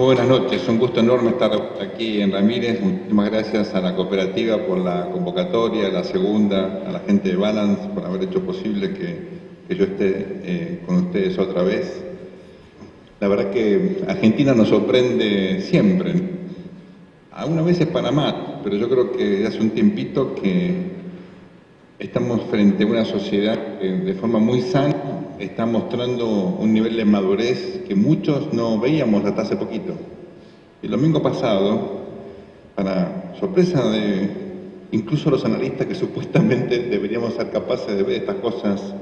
Muy buenas noches, un gusto enorme estar aquí en Ramírez. Muchísimas gracias a la cooperativa por la convocatoria, a la segunda, a la gente de Balance por haber hecho posible que yo esté con ustedes otra vez. La verdad que Argentina nos sorprende siempre. Algunas veces Panamá, pero yo creo que hace un tiempito que estamos frente a una sociedad que de forma muy sana está mostrando un nivel de madurez que muchos no veíamos hasta hace poquito. El domingo pasado, para sorpresa de incluso los analistas que supuestamente deberíamos ser capaces de ver estas cosas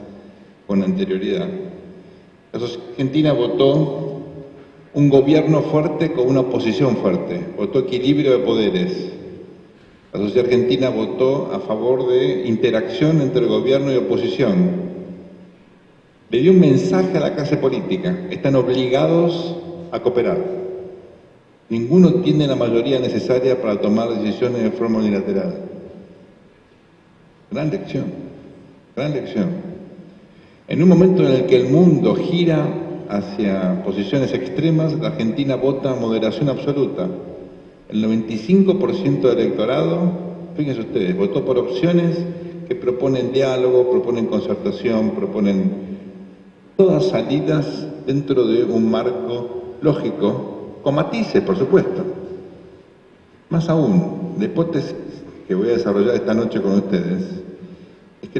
con anterioridad, la sociedad argentina votó un gobierno fuerte con una oposición fuerte, votó equilibrio de poderes. La sociedad argentina votó a favor de interacción entre gobierno y oposición. Le dio un mensaje a la clase política: están obligados a cooperar. Ninguno tiene la mayoría necesaria para tomar decisiones de forma unilateral. Gran lección, gran lección. En un momento en el que el mundo gira hacia posiciones extremas, la Argentina vota moderación absoluta. El 95% del electorado, fíjense ustedes, votó por opciones que proponen diálogo, proponen concertación, proponen todas salidas dentro de un marco lógico, con matices, por supuesto. Más aún, la hipótesis que voy a desarrollar esta noche con ustedes es que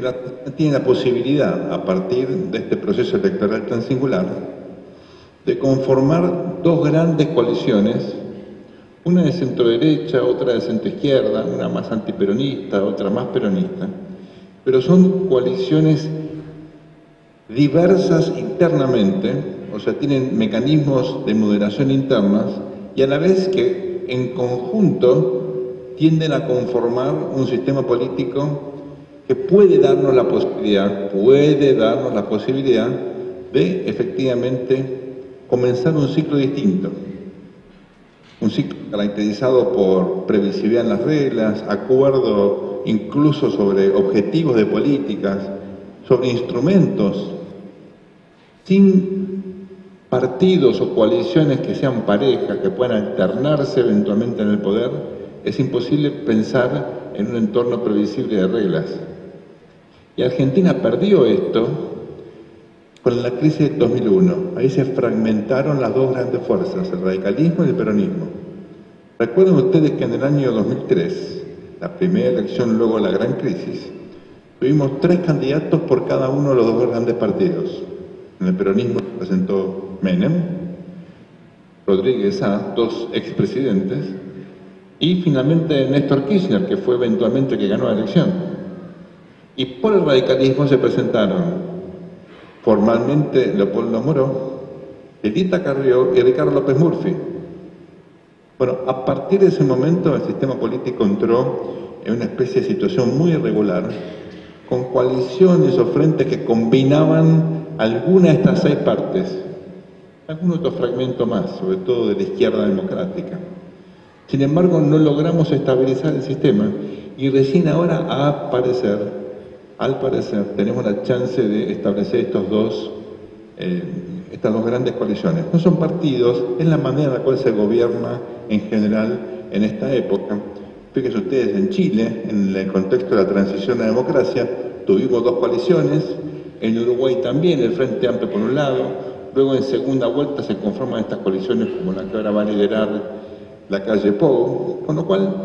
tiene la posibilidad, a partir de este proceso electoral tan singular, de conformar dos grandes coaliciones, una de centro-derecha, otra de centro-izquierda, una más antiperonista, otra más peronista, pero son coaliciones diversas internamente, o sea, tienen mecanismos de moderación internas y a la vez que en conjunto tienden a conformar un sistema político que puede darnos la posibilidad de efectivamente comenzar un ciclo distinto. Un ciclo caracterizado por previsibilidad en las reglas, acuerdo incluso sobre objetivos de políticas, sobre instrumentos, sin partidos o coaliciones que sean parejas, que puedan alternarse eventualmente en el poder. Es imposible pensar en un entorno previsible de reglas. Y Argentina perdió esto con la crisis de 2001. Ahí se fragmentaron las dos grandes fuerzas, el radicalismo y el peronismo. Recuerden ustedes que en el año 2003, la primera elección luego de la gran crisis, tuvimos 3 candidatos por cada uno de los dos grandes partidos. En el peronismo se presentó Menem, Rodríguez Sá, 2 expresidentes, y finalmente Néstor Kirchner, que fue eventualmente el que ganó la elección. Y por el radicalismo se presentaron formalmente Leopoldo Moró, Elita Carrió y Ricardo López Murphy. Bueno, a partir de ese momento el sistema político entró en una especie de situación muy irregular, con coaliciones o frentes que combinaban alguna de estas 6 partes, algún otro fragmento más, sobre todo de la izquierda democrática. Sin embargo, no logramos estabilizar el sistema y recién ahora, al parecer, tenemos la chance de establecer estas dos grandes coaliciones. No son partidos, es la manera en la cual se gobierna en general en esta época. Fíjense ustedes, en Chile, en el contexto de la transición a la democracia, tuvimos 2 coaliciones, en Uruguay también, el Frente Amplio por un lado, luego en segunda vuelta se conforman estas coaliciones como la que ahora va a liderar la calle Pou, con lo cual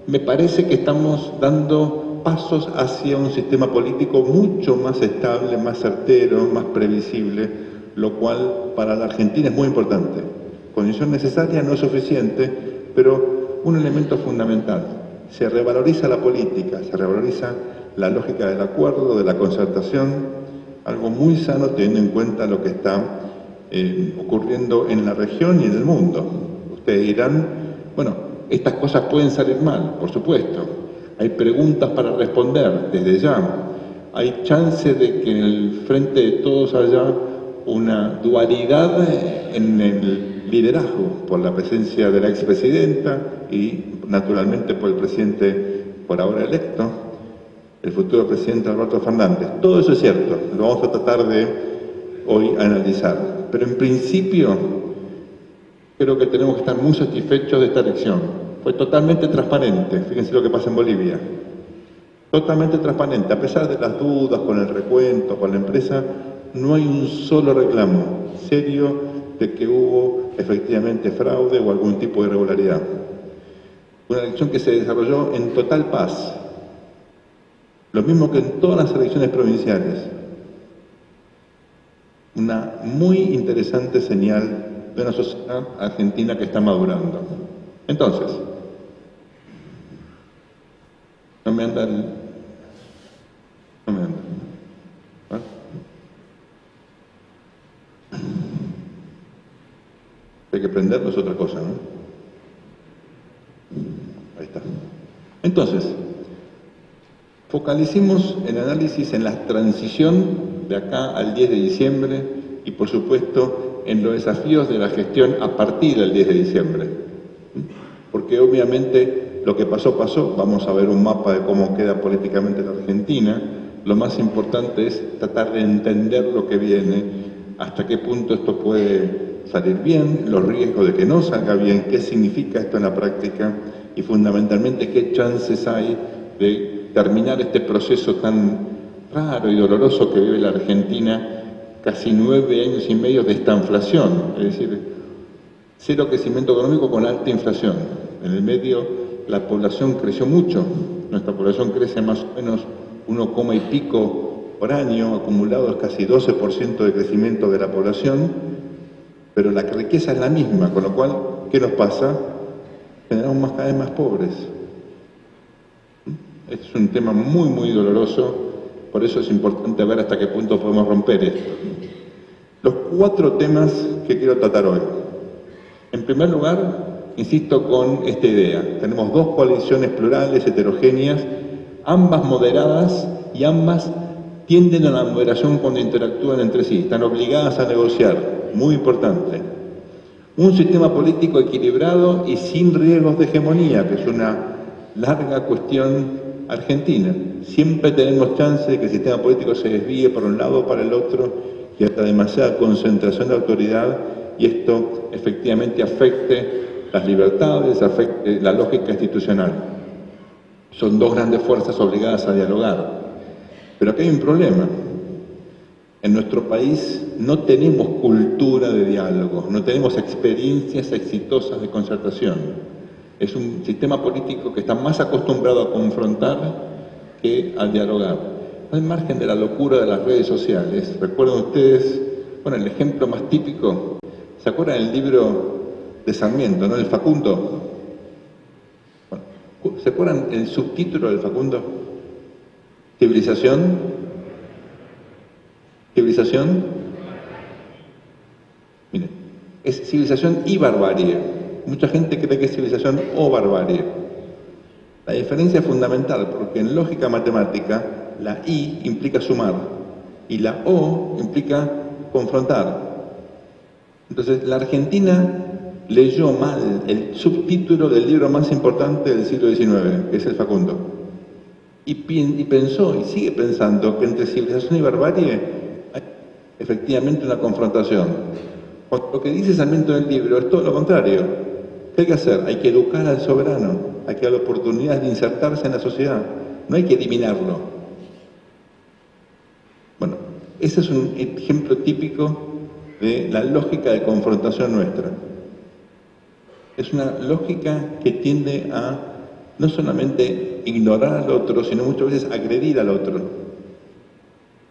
me parece que estamos dando pasos hacia un sistema político mucho más estable, más certero, más previsible, lo cual para la Argentina es muy importante. Condición necesaria, no es suficiente, pero un elemento fundamental. Se revaloriza la política, se revaloriza la lógica del acuerdo, de la concertación, algo muy sano teniendo en cuenta lo que está ocurriendo en la región y en el mundo. Ustedes dirán, bueno, estas cosas pueden salir mal, por supuesto. Hay preguntas para responder desde ya. Hay chance de que en el frente de todos haya una dualidad en el liderazgo, por la presencia de la expresidenta y naturalmente por el presidente por ahora electo, el futuro presidente Alberto Fernández. Todo eso es cierto, lo vamos a tratar de hoy analizar. Pero en principio, creo que tenemos que estar muy satisfechos de esta elección. Fue totalmente transparente, fíjense lo que pasa en Bolivia. Totalmente transparente, a pesar de las dudas con el recuento, con la empresa, no hay un solo reclamo serio de que hubo efectivamente fraude o algún tipo de irregularidad. Una elección que se desarrolló en total paz, lo mismo que en todas las elecciones provinciales. Una muy interesante señal de una sociedad argentina que está madurando. Entonces, no me anda. ¿Ah? Hay que prenderlo, es otra cosa, ¿no? Ahí está. Entonces, focalicemos el análisis en la transición de acá al 10 de diciembre y, por supuesto, en los desafíos de la gestión a partir del 10 de diciembre. Porque obviamente lo que pasó, pasó. Vamos a ver un mapa de cómo queda políticamente la Argentina. Lo más importante es tratar de entender lo que viene, hasta qué punto esto puede salir bien, los riesgos de que no salga bien, qué significa esto en la práctica y fundamentalmente qué chances hay de terminar este proceso tan raro y doloroso que vive la Argentina, casi 9 años y medio de estanflación, es decir, cero crecimiento económico con alta inflación. En el medio la población creció mucho, nuestra población crece más o menos 1, y pico por año, acumulado es casi 12% de crecimiento de la población, pero la riqueza es la misma, con lo cual, ¿qué nos pasa? Generamos cada vez más pobres. Este es un tema muy, muy doloroso, por eso es importante ver hasta qué punto podemos romper esto. Los 4 temas que quiero tratar hoy. En primer lugar, insisto con esta idea. Tenemos 2 coaliciones plurales, heterogéneas, ambas moderadas y ambas tienden a la moderación cuando interactúan entre sí, están obligadas a negociar, muy importante. Un sistema político equilibrado y sin riesgos de hegemonía, que es una larga cuestión argentina. Siempre tenemos chance de que el sistema político se desvíe por un lado o para el otro y hasta demasiada concentración de autoridad y esto efectivamente afecte las libertades, afecte la lógica institucional. Son 2 grandes fuerzas obligadas a dialogar. Pero aquí hay un problema. En nuestro país no tenemos cultura de diálogo, no tenemos experiencias exitosas de concertación. Es un sistema político que está más acostumbrado a confrontar que a dialogar. Al margen de la locura de las redes sociales, ¿recuerdan ustedes? Bueno, el ejemplo más típico, ¿se acuerdan del libro de Sarmiento, no? El Facundo. Bueno, ¿se acuerdan el subtítulo del Facundo? ¿Civilización? ¿Civilización? Miren, es civilización y barbarie. Mucha gente cree que es civilización o barbarie. La diferencia es fundamental porque en lógica matemática la I implica sumar y la O implica confrontar. Entonces la Argentina leyó mal el subtítulo del libro más importante del siglo XIX, que es el Facundo. Y pensó, y sigue pensando, que entre civilización y barbarie hay efectivamente una confrontación. Cuando lo que dice Sarmiento en el libro es todo lo contrario. ¿Qué hay que hacer? Hay que educar al soberano, hay que dar oportunidades de insertarse en la sociedad, no hay que eliminarlo. Bueno, ese es un ejemplo típico de la lógica de confrontación nuestra. Es una lógica que tiende a no solamente ignorar al otro, sino muchas veces agredir al otro.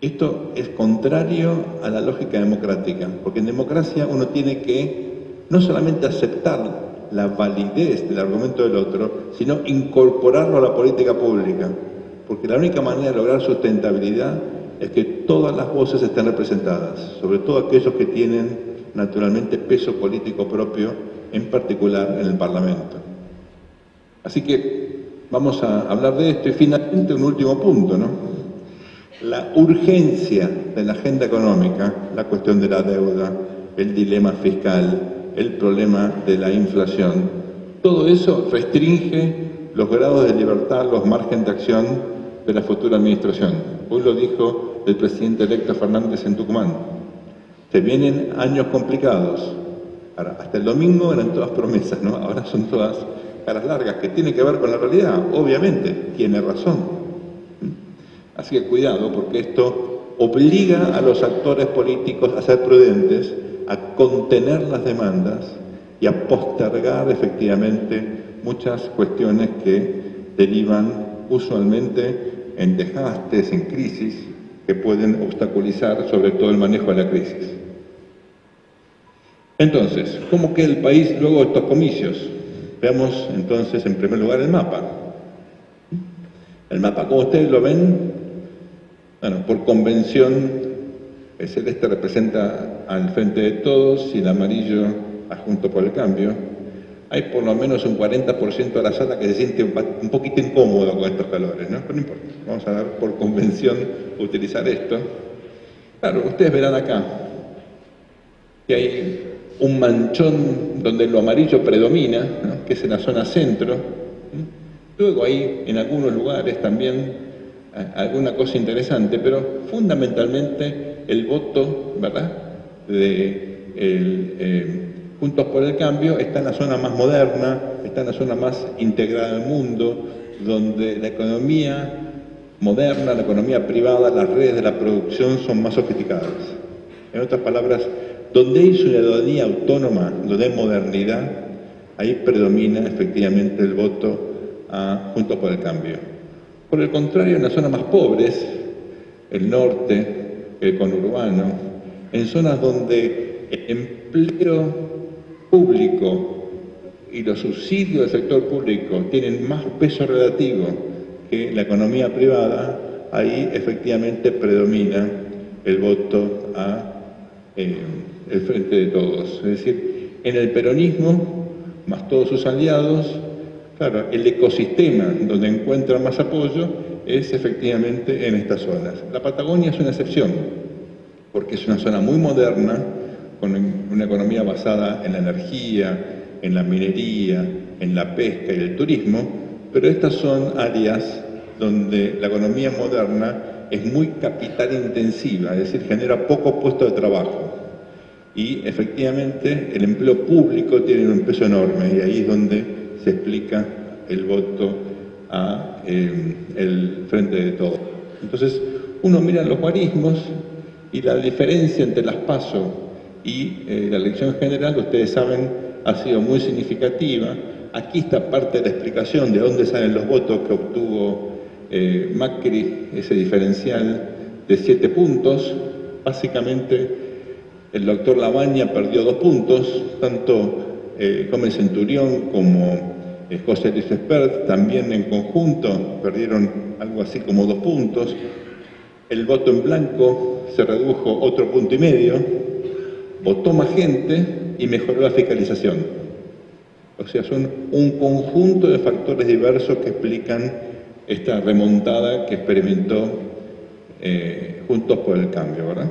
Esto es contrario a la lógica democrática, porque en democracia uno tiene que no solamente aceptar la validez del argumento del otro, sino incorporarlo a la política pública, porque la única manera de lograr sustentabilidad es que todas las voces estén representadas, sobre todo aquellos que tienen naturalmente peso político propio, en particular en el Parlamento. Así que vamos a hablar de esto y finalmente un último punto, ¿no? La urgencia de la agenda económica, la cuestión de la deuda, el dilema fiscal, el problema de la inflación, todo eso restringe los grados de libertad, los márgenes de acción de la futura administración. Hoy lo dijo el presidente electo Fernández en Tucumán. Se vienen años complicados. Ahora, hasta el domingo eran todas promesas, ¿no? Ahora son todas caras largas, que tiene que ver con la realidad, obviamente, tiene razón. Así que cuidado, porque esto obliga a los actores políticos a ser prudentes, a contener las demandas y a postergar efectivamente muchas cuestiones que derivan usualmente en desgastes, en crisis, que pueden obstaculizar sobre todo el manejo de la crisis. Entonces, ¿cómo queda el país luego de estos comicios? Veamos entonces en primer lugar el mapa. El mapa, como ustedes lo ven, bueno, por convención, el celeste representa al Frente de Todos y el amarillo a Juntos por el Cambio. Hay por lo menos un 40% de la sala que se siente un poquito incómodo con estos calores, ¿no? Pero no importa, vamos a ver por convención utilizar esto. Claro, ustedes verán acá que hay un manchón donde lo amarillo predomina, ¿no? Que es en la zona centro. Luego hay en algunos lugares también alguna cosa interesante, pero fundamentalmente el voto, ¿verdad?, de Juntos por el Cambio está en la zona más moderna, está en la zona más integrada del mundo, donde la economía moderna, la economía privada, las redes de la producción son más sofisticadas. En otras palabras, donde hay ciudadanía autónoma, donde hay modernidad, ahí predomina efectivamente el voto a Juntos por el Cambio. Por el contrario, en las zonas más pobres, el norte, el conurbano, en zonas donde el empleo público y los subsidios del sector público tienen más peso relativo que la economía privada, ahí efectivamente predomina el voto a el Frente de Todos. Es decir, en el peronismo, más todos sus aliados, claro, el ecosistema donde encuentra más apoyo es efectivamente en estas zonas. La Patagonia es una excepción, porque es una zona muy moderna, con una economía basada en la energía, en la minería, en la pesca y el turismo, pero estas son áreas donde la economía moderna es muy capital intensiva, es decir, genera pocos puestos de trabajo. Y efectivamente el empleo público tiene un peso enorme y ahí es donde se explica el voto a el Frente de Todos. Entonces, uno mira los guarismos y la diferencia entre las PASO y la elección general, ustedes saben, ha sido muy significativa. Aquí está parte de la explicación de dónde salen los votos que obtuvo Macri, ese diferencial de 7 puntos. Básicamente, el doctor Labaña perdió 2 puntos, tanto Gómez Centurión como José Luis Espert, también en conjunto perdieron algo así como 2 puntos. El voto en blanco se redujo otro 1,5 puntos, votó más gente y mejoró la fiscalización. O sea, son un conjunto de factores diversos que explican esta remontada que experimentó Juntos por el Cambio, ¿verdad?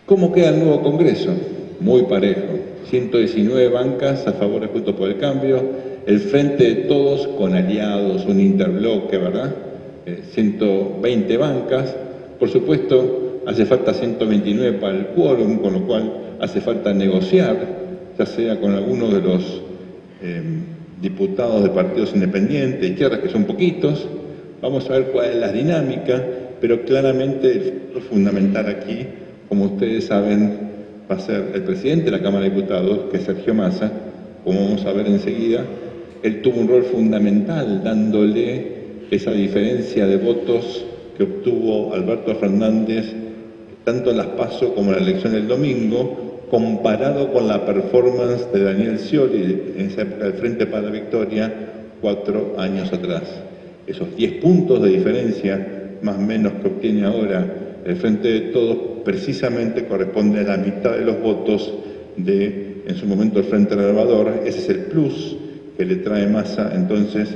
¿Cómo queda el nuevo Congreso? Muy parejo. 119 bancas a favor de Juntos por el Cambio, el Frente de Todos con aliados, un interbloque, ¿verdad? 120 bancas. Por supuesto, hace falta 129 para el quórum, con lo cual hace falta negociar, ya sea con algunos de los diputados de partidos independientes, izquierdas, que son poquitos. Vamos a ver cuál es la dinámica, pero claramente el factor fundamental aquí, como ustedes saben, va a ser el presidente de la Cámara de Diputados, que es Sergio Massa. Como vamos a ver enseguida, él tuvo un rol fundamental dándole esa diferencia de votos que obtuvo Alberto Fernández, tanto en las PASO como en la elección del domingo, comparado con la performance de Daniel Scioli en esa época del Frente para la Victoria, 4 años atrás. Esos 10 puntos de diferencia, más o menos, que obtiene ahora el Frente de Todos, precisamente corresponde a la mitad de los votos de, en su momento, el Frente Renovador. Ese es el plus que le trae Massa, entonces,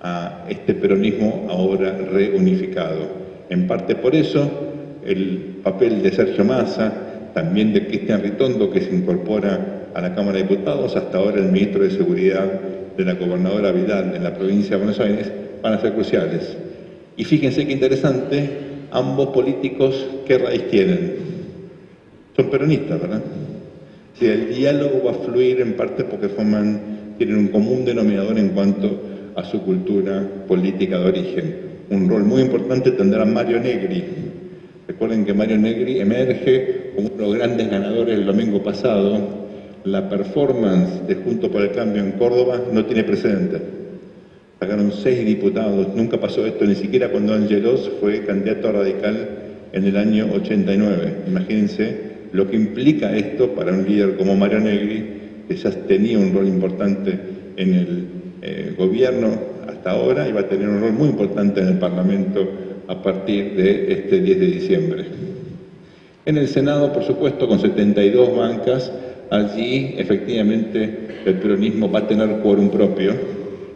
a este peronismo ahora reunificado. En parte por eso, el papel de Sergio Massa, también de Cristian Ritondo, que se incorpora a la Cámara de Diputados, hasta ahora el ministro de Seguridad de la gobernadora Vidal en la provincia de Buenos Aires, van a ser cruciales. Y fíjense qué interesante, ambos políticos, ¿qué raíz tienen? son peronistas, ¿verdad? Si el diálogo va a fluir en parte porque tienen un común denominador en cuanto a su cultura política de origen. Un rol muy importante tendrá Mario Negri. Recuerden que Mario Negri emerge como uno de los grandes ganadores el domingo pasado. La performance de Juntos por el Cambio en Córdoba no tiene precedente. Sacaron 6 diputados, nunca pasó esto, ni siquiera cuando Angelos fue candidato radical en el año 89. Imagínense lo que implica esto para un líder como Mario Negri, que ya tenía un rol importante en el gobierno hasta ahora y va a tener un rol muy importante en el Parlamento a partir de este 10 de diciembre. En el Senado, por supuesto, con 72 bancas, allí efectivamente el peronismo va a tener quórum propio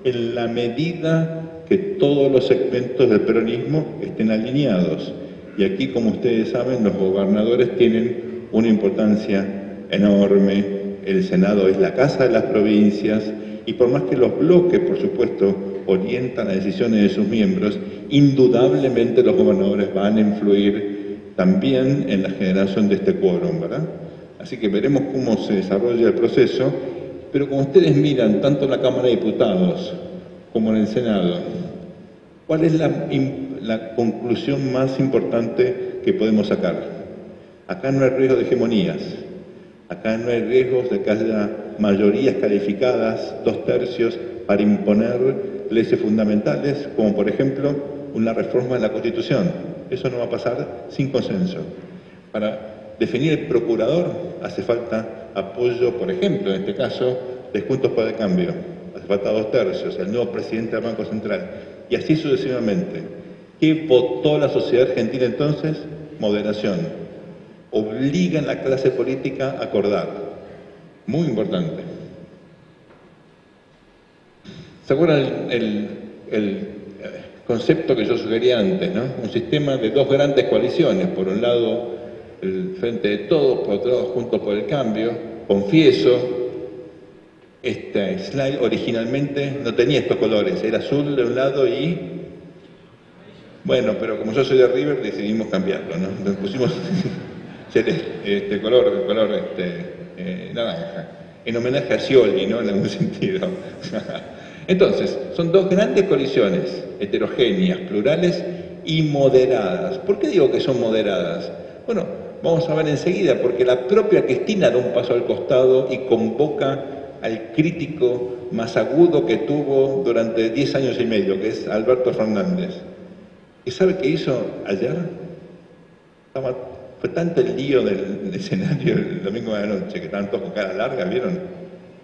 en la medida que todos los segmentos del peronismo estén alineados. Y aquí, como ustedes saben, los gobernadores tienen una importancia enorme. El Senado es la casa de las provincias y por más que los bloques, por supuesto, orientan las decisiones de sus miembros, indudablemente los gobernadores van a influir también en la generación de este quórum, ¿verdad? Así que veremos cómo se desarrolla el proceso, pero como ustedes miran, tanto en la Cámara de Diputados como en el Senado, ¿cuál es la conclusión más importante que podemos sacar? Acá no hay riesgo de hegemonías, acá no hay riesgos de que haya mayorías calificadas, 2/3, para imponer leyes fundamentales, como por ejemplo una reforma de la Constitución. Eso no va a pasar sin consenso. Para definir el procurador hace falta apoyo, por ejemplo, en este caso, de Juntos por el Cambio. Hace falta 2/3, el nuevo presidente del Banco Central, y así sucesivamente. ¿Qué votó la sociedad argentina entonces? Moderación. Obligan a la clase política a acordar. Muy importante. ¿Se acuerdan el concepto que yo sugería antes, ¿no? Un sistema de dos grandes coaliciones. Por un lado, el Frente de Todos, por otro lado, Juntos por el Cambio. Confieso, este slide originalmente no tenía estos colores. Era azul de un lado y... Bueno, pero como yo soy de River, decidimos cambiarlo, ¿no? Entonces pusimos... color naranja, en homenaje a Scioli, ¿no? En algún sentido. Entonces, son dos grandes coaliciones, heterogéneas, plurales y moderadas. ¿Por qué digo que son moderadas? Bueno, vamos a ver enseguida, porque la propia Cristina da un paso al costado y convoca al crítico más agudo que tuvo durante 10 años y medio, que es Alberto Fernández. ¿Y sabe qué hizo ayer? Fue tanto el lío del escenario el domingo de la noche, que estaban todos con cara larga, ¿vieron?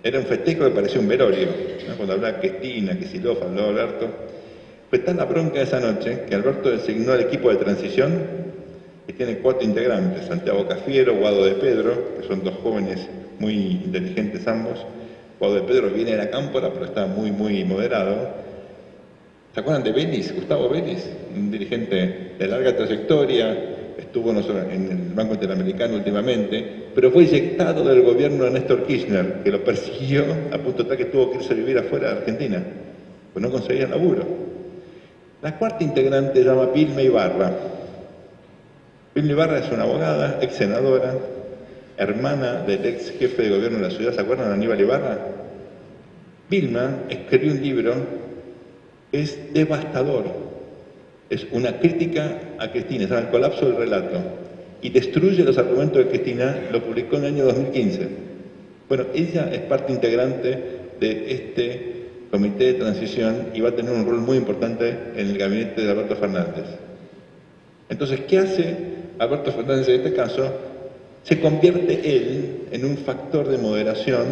Era un festejo que parecía un velorio, ¿no? Cuando hablaba Cristina, Kicillof, habló Alberto. Fue tan la bronca esa noche que Alberto designó al equipo de transición, que tiene 4 integrantes, Santiago Cafiero, Guado de Pedro, que son 2 jóvenes muy inteligentes ambos. Guado de Pedro viene de la Cámpora, pero está muy moderado. ¿Se acuerdan de Vélez, Gustavo Vélez? Un dirigente de larga trayectoria, estuvo en el Banco Interamericano últimamente, pero fue eyectado del gobierno de Néstor Kirchner, que lo persiguió a punto tal que tuvo que irse a vivir afuera de Argentina, pues no conseguía laburo. La cuarta integrante se llama Vilma Ibarra. Vilma Ibarra es una abogada, ex senadora, hermana del ex jefe de gobierno de la ciudad. ¿Se acuerdan de Aníbal Ibarra? Vilma escribió un libro que es devastador. Es una crítica a Cristina, se llama El colapso del relato, y destruye los argumentos de Cristina, lo publicó en el año 2015. Bueno, ella es parte integrante de este comité de transición y va a tener un rol muy importante en el gabinete de Alberto Fernández. Entonces, ¿qué hace Alberto Fernández en este caso? Se convierte él en un factor de moderación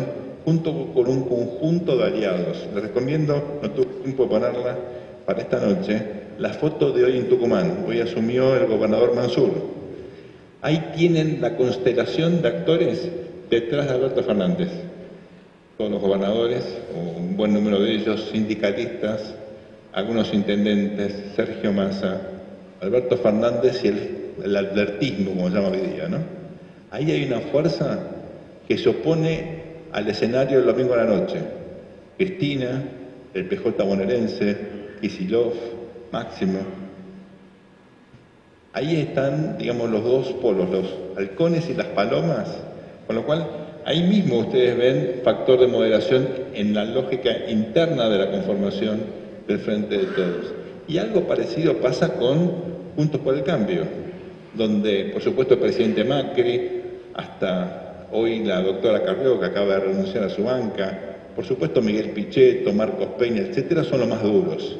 junto con un conjunto de aliados. Les recomiendo, no tuve tiempo de ponerla para esta noche, la foto de hoy en Tucumán. Hoy asumió el gobernador Mansur. Ahí tienen la constelación de actores detrás de Alberto Fernández. Todos los gobernadores, o un buen número de ellos, sindicalistas, algunos intendentes, Sergio Massa, Alberto Fernández y el advertismo, como se llama hoy día, ¿no? Ahí hay una fuerza que se opone al escenario del domingo a la noche. Cristina, el PJ bonaerense, Kicillof, Máximo. ahí están, digamos, los dos polos, los halcones y las palomas, con lo cual ahí mismo ustedes ven factor de moderación en la lógica interna de la conformación del Frente de Todos. Y algo parecido pasa con Juntos por el Cambio, donde, por supuesto, el presidente Macri, hasta hoy la doctora Carrió, que acaba de renunciar a su banca, por supuesto Miguel Pichetto, Marcos Peña, etcétera, son los más duros.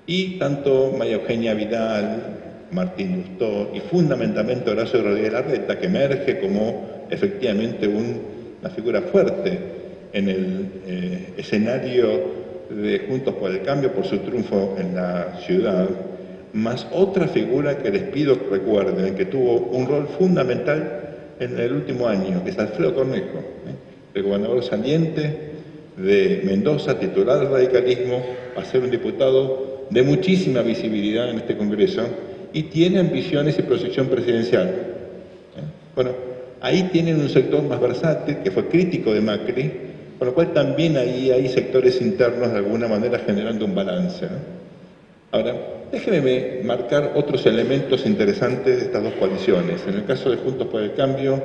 Y tanto María Eugenia Vidal, Martín Lustó y fundamentalmente Horacio Rodríguez Larreta, que emerge como efectivamente una figura fuerte en el escenario de Juntos por el Cambio por su triunfo en la ciudad, más otra figura que les pido que recuerden, que tuvo un rol fundamental en el último año, que es Alfredo Cornejo, el gobernador saliente de Mendoza, titular del radicalismo, va a ser un diputado de muchísima visibilidad en este Congreso y tiene ambiciones y proyección presidencial. Bueno, ahí tienen un sector más versátil, que fue crítico de Macri, con lo cual también ahí hay sectores internos de alguna manera generando un balance, ¿no? Ahora, déjenme marcar otros elementos interesantes de estas dos coaliciones. En el caso de Juntos por el Cambio,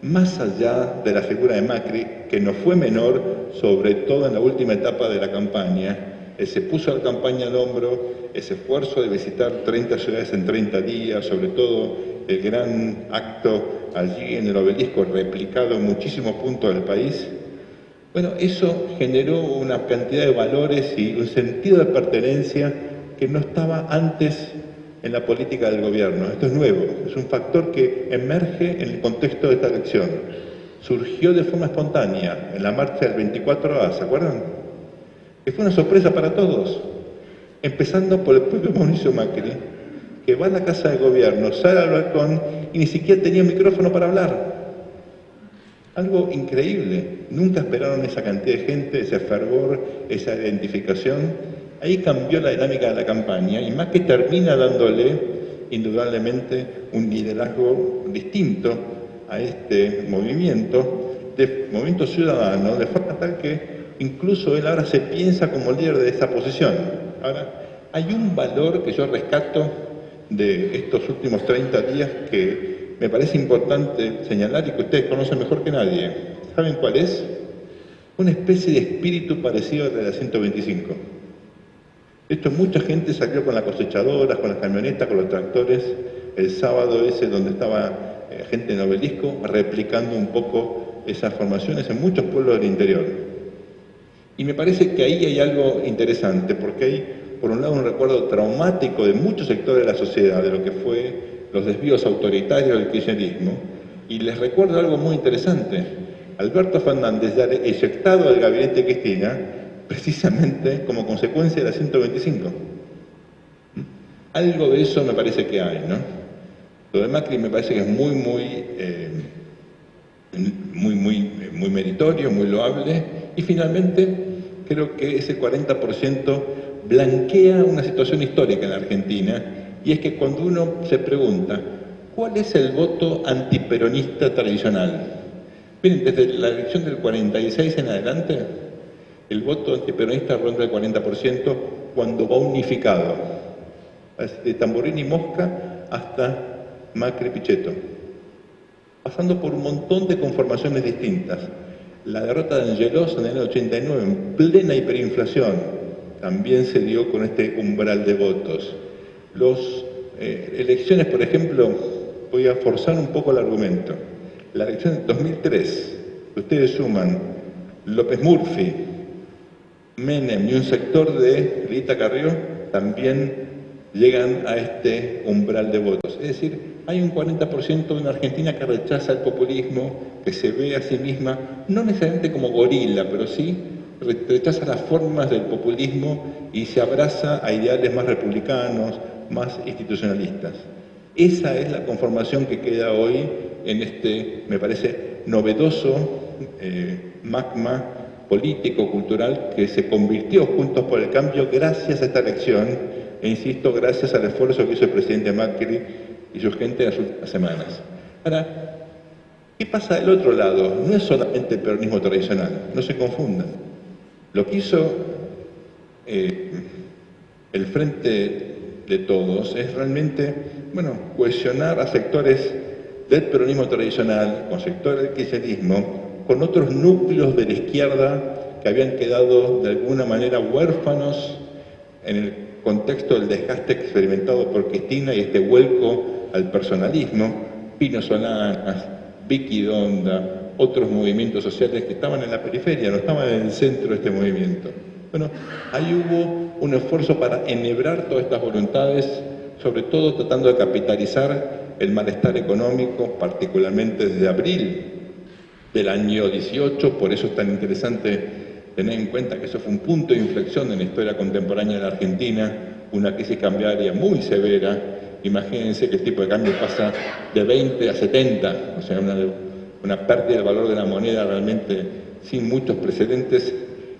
más allá de la figura de Macri, que no fue menor, sobre todo en la última etapa de la campaña, él se puso a la campaña al hombro, ese esfuerzo de visitar 30 ciudades en 30 días, sobre todo el gran acto allí en el Obelisco, replicado en muchísimos puntos del país. Bueno, eso generó una cantidad de valores y un sentido de pertenencia que no estaba antes en la política del gobierno. Esto es nuevo, es un factor que emerge en el contexto de esta elección. Surgió de forma espontánea en la marcha del 24A, ¿se acuerdan? Que fue una sorpresa para todos, empezando por el propio Mauricio Macri, que va a la casa de gobierno, sale al balcón y ni siquiera tenía micrófono para hablar. Algo increíble, nunca esperaron esa cantidad de gente, ese fervor, esa identificación. Ahí cambió la dinámica de la campaña y Macri termina dándole indudablemente un liderazgo distinto a este movimiento ciudadano, de forma tal que incluso él ahora se piensa como líder de esa posición. Ahora, hay un valor que yo rescato de estos últimos 30 días que me parece importante señalar y que ustedes conocen mejor que nadie. ¿Saben cuál es? Una especie de espíritu parecido al de la 125. De hecho, mucha gente salió con las cosechadoras, con las camionetas, con los tractores, el sábado ese donde estaba gente en Obelisco, replicando un poco esas formaciones en muchos pueblos del interior. Y me parece que ahí hay algo interesante, porque hay, por un lado, un recuerdo traumático de muchos sectores de la sociedad, de lo que fue los desvíos autoritarios del kirchnerismo, y les recuerdo algo muy interesante. Alberto Fernández ya eyectado del gabinete de Cristina, precisamente como consecuencia de la 125. Algo de eso me parece que hay, ¿no? Lo de Macri me parece que es muy meritorio, muy loable, y finalmente creo que ese 40% blanquea una situación histórica en la Argentina, y es que cuando uno se pregunta, ¿cuál es el voto antiperonista tradicional? Miren, desde la elección del 46 en adelante, el voto antiperonista ronda el 40% cuando va unificado, de Tamborini y Mosca hasta Macri Pichetto, pasando por un montón de conformaciones distintas. La derrota de Angelós en el 89, en plena hiperinflación, también se dio con este umbral de votos. Las elecciones, por ejemplo, voy a forzar un poco el argumento. La elección de 2003, ustedes suman López Murphy, Menem y un sector de Rita Carrió, también llegan a este umbral de votos. Es decir, hay un 40% de una Argentina que rechaza el populismo, que se ve a sí misma, no necesariamente como gorila, pero sí rechaza las formas del populismo y se abraza a ideales más republicanos, más institucionalistas. Esa es la conformación que queda hoy en este, me parece, novedoso magma político, cultural, que se convirtió Juntos por el Cambio gracias a esta elección, e insisto, gracias al esfuerzo que hizo el presidente Macri y su gente en las últimas semanas. Ahora, ¿qué pasa del otro lado? No es solamente el peronismo tradicional, no se confundan. Lo que hizo el Frente de Todos es realmente cohesionar a sectores del peronismo tradicional, con sectores del kirchnerismo, con otros núcleos de la izquierda que habían quedado de alguna manera huérfanos en el contexto del desgaste experimentado por Cristina y este vuelco al personalismo. Pino Solanas, Vicky Donda, otros movimientos sociales que estaban en la periferia, no estaban en el centro de este movimiento. Bueno, ahí hubo un esfuerzo para enhebrar todas estas voluntades, sobre todo tratando de capitalizar el malestar económico, particularmente desde abril del año 18, por eso es tan interesante tener en cuenta que eso fue un punto de inflexión en la historia contemporánea de la Argentina, una crisis cambiaria muy severa. Imagínense que el tipo de cambio pasa de 20 a 70, o sea, una pérdida del valor de la moneda realmente sin muchos precedentes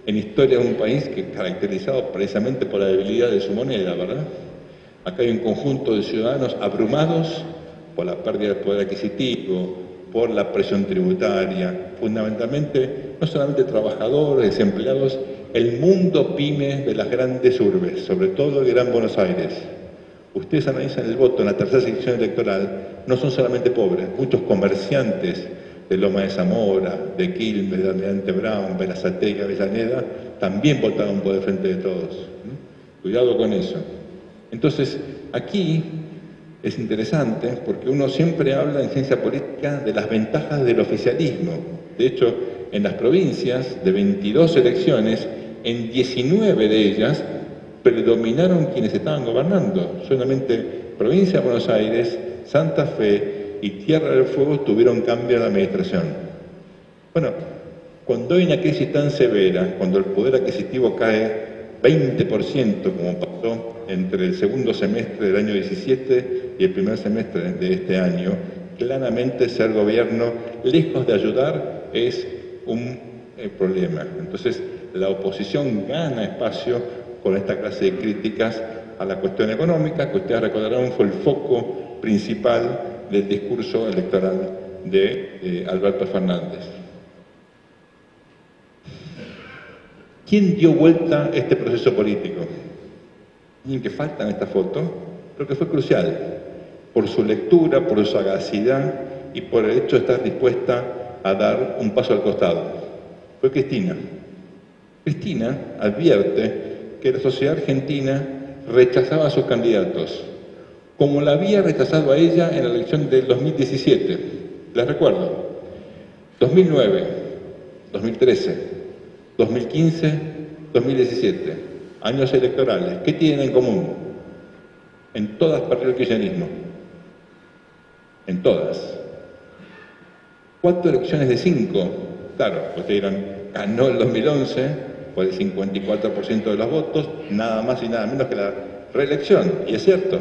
en historia de un país que es caracterizado precisamente por la debilidad de su moneda, ¿verdad? Acá hay un conjunto de ciudadanos abrumados por la pérdida del poder adquisitivo, por la presión tributaria, fundamentalmente, no solamente trabajadores, desempleados, el mundo pyme de las grandes urbes, sobre todo el Gran Buenos Aires. Ustedes analizan el voto en la tercera sección electoral, no son solamente pobres, muchos comerciantes de Loma de Zamora, de Quilmes, de Almirante Brown, Berazategui, Avellaneda, también votaron por el Frente de Todos. Cuidado con eso. Entonces, aquí es interesante porque uno siempre habla en ciencia política de las ventajas del oficialismo. De hecho, en las provincias, de 22 elecciones, en 19 de ellas predominaron quienes estaban gobernando. Solamente provincia de Buenos Aires, Santa Fe y Tierra del Fuego tuvieron cambio de administración. Bueno, cuando hay una crisis tan severa, cuando el poder adquisitivo cae 20%, como pasó entre el segundo semestre del año 17 y el primer semestre de este año, claramente ser gobierno, lejos de ayudar, es un problema. Entonces, la oposición gana espacio con esta clase de críticas a la cuestión económica, que ustedes recordarán fue el foco principal del discurso electoral de Alberto Fernández. ¿Quién dio vuelta a este proceso político? Y que falta en esta foto, creo que fue crucial, por su lectura, por su sagacidad y por el hecho de estar dispuesta a dar un paso al costado. Fue Cristina. Cristina advierte que la sociedad argentina rechazaba a sus candidatos, como la había rechazado a ella en la elección del 2017. Les recuerdo, 2009, 2013, 2015, 2017, años electorales. ¿Qué tienen en común? En todas perdió el kirchnerismo. En todas. 4 elecciones de 5. Claro, ustedes dirán, ganó el 2011 por el 54% de los votos, nada más y nada menos que la reelección, y es cierto.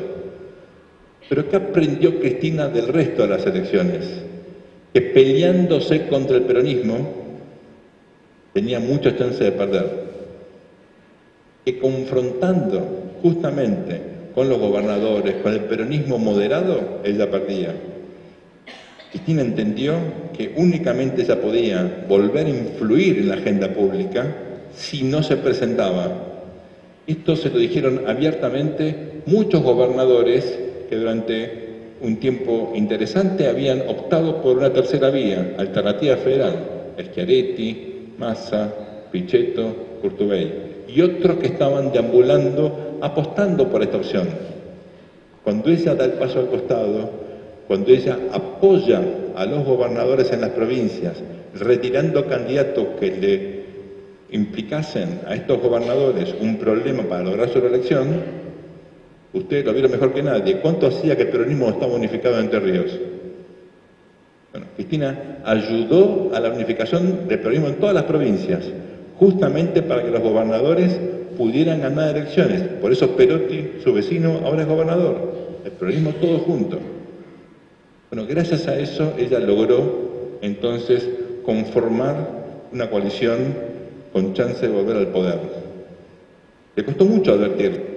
Pero ¿qué aprendió Cristina del resto de las elecciones? Que peleándose contra el peronismo tenía mucha chance de perder. Que confrontando justamente con los gobernadores, con el peronismo moderado, ella perdía. Cristina entendió que únicamente ella podía volver a influir en la agenda pública si no se presentaba. Esto se lo dijeron abiertamente muchos gobernadores que durante un tiempo interesante habían optado por una tercera vía, alternativa federal, Schiaretti, Massa, Pichetto, Urtubey, y otros que estaban deambulando, apostando por esta opción. Cuando ella da el paso al costado, cuando ella apoya a los gobernadores en las provincias, retirando candidatos que le implicasen a estos gobernadores un problema para lograr su reelección, ustedes lo vieron mejor que nadie. ¿Cuánto hacía que el peronismo estaba unificado en Entre Ríos? Bueno, Cristina ayudó a la unificación del peronismo en todas las provincias, justamente para que los gobernadores pudieran ganar elecciones. Por eso Perotti, su vecino, ahora es gobernador. El peronismo todo junto. Bueno, gracias a eso ella logró entonces conformar una coalición con chance de volver al poder. Le costó mucho advertir.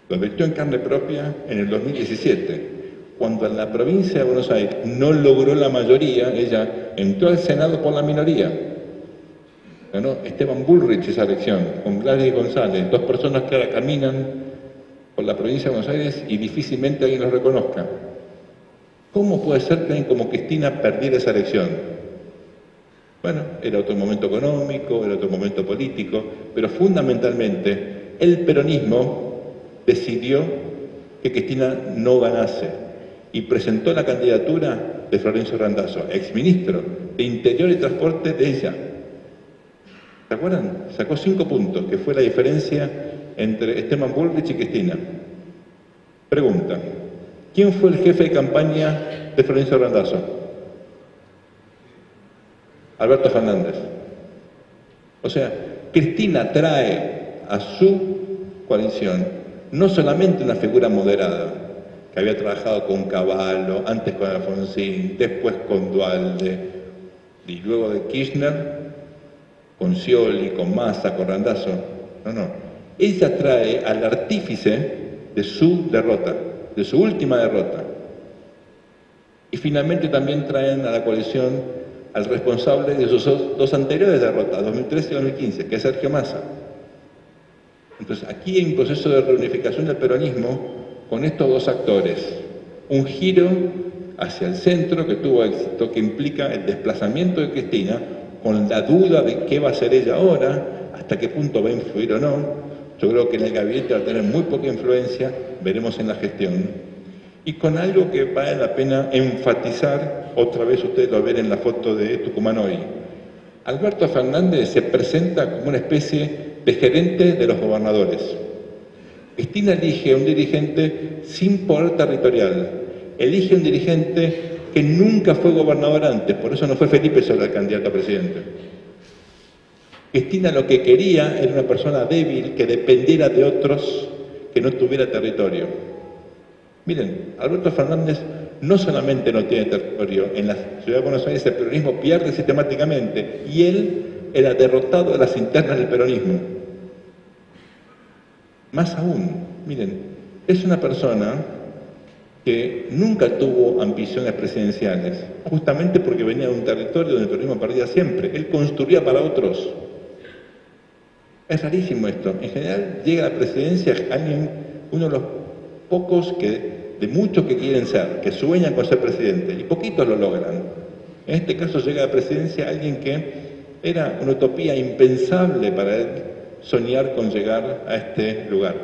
Lo advirtió en carne propia en el 2017, cuando en la provincia de Buenos Aires no logró la mayoría, ella entró al Senado por la minoría. Ganó Esteban Bullrich esa elección, con Gladys González, 2 personas que ahora caminan por la provincia de Buenos Aires y difícilmente alguien los reconozca. ¿Cómo puede ser que alguien como Cristina perdiera esa elección? Bueno, era otro momento económico, era otro momento político, pero fundamentalmente el peronismo decidió que Cristina no ganase y presentó la candidatura de Florencio Randazzo, exministro de Interior y Transporte de ella. ¿Se acuerdan? Sacó 5 puntos, que fue la diferencia entre Esteban Bullrich y Cristina. Pregunta, ¿quién fue el jefe de campaña de Florencio Randazzo? Alberto Fernández. O sea, Cristina trae a su coalición no solamente una figura moderada, que había trabajado con Cavallo, antes con Alfonsín, después con Duhalde, y luego de Kirchner, con Scioli, con Massa, con Randazzo. No. Ella trae al artífice de su derrota, de su última derrota. Y finalmente también traen a la coalición al responsable de sus 2 anteriores derrotas, 2013 y 2015, que es Sergio Massa. Entonces, aquí hay un proceso de reunificación del peronismo con estos 2 actores. Un giro hacia el centro que tuvo éxito, que implica el desplazamiento de Cristina, con la duda de qué va a hacer ella ahora, hasta qué punto va a influir o no. Yo creo que en el gabinete va a tener muy poca influencia, veremos en la gestión. Y con algo que vale la pena enfatizar, otra vez ustedes lo ven en la foto de Tucumán hoy. Alberto Fernández se presenta como una especie de gerente de los gobernadores. Cristina elige a un dirigente sin poder territorial, elige un dirigente que nunca fue gobernador antes, por eso no fue Felipe Solá el candidato a presidente. Cristina lo que quería era una persona débil que dependiera de otros, que no tuviera territorio. Miren, Alberto Fernández no solamente no tiene territorio, en la ciudad de Buenos Aires el peronismo pierde sistemáticamente y él era derrotado de las internas del peronismo. Más aún, miren, es una persona que nunca tuvo ambiciones presidenciales, justamente porque venía de un territorio donde el peronismo perdía siempre. Él construía para otros. Es rarísimo esto. En general llega a la presidencia alguien, uno de los pocos de muchos que quieren ser, que sueñan con ser presidente, y poquitos lo logran. En este caso llega a la presidencia alguien que era una utopía impensable para él soñar con llegar a este lugar.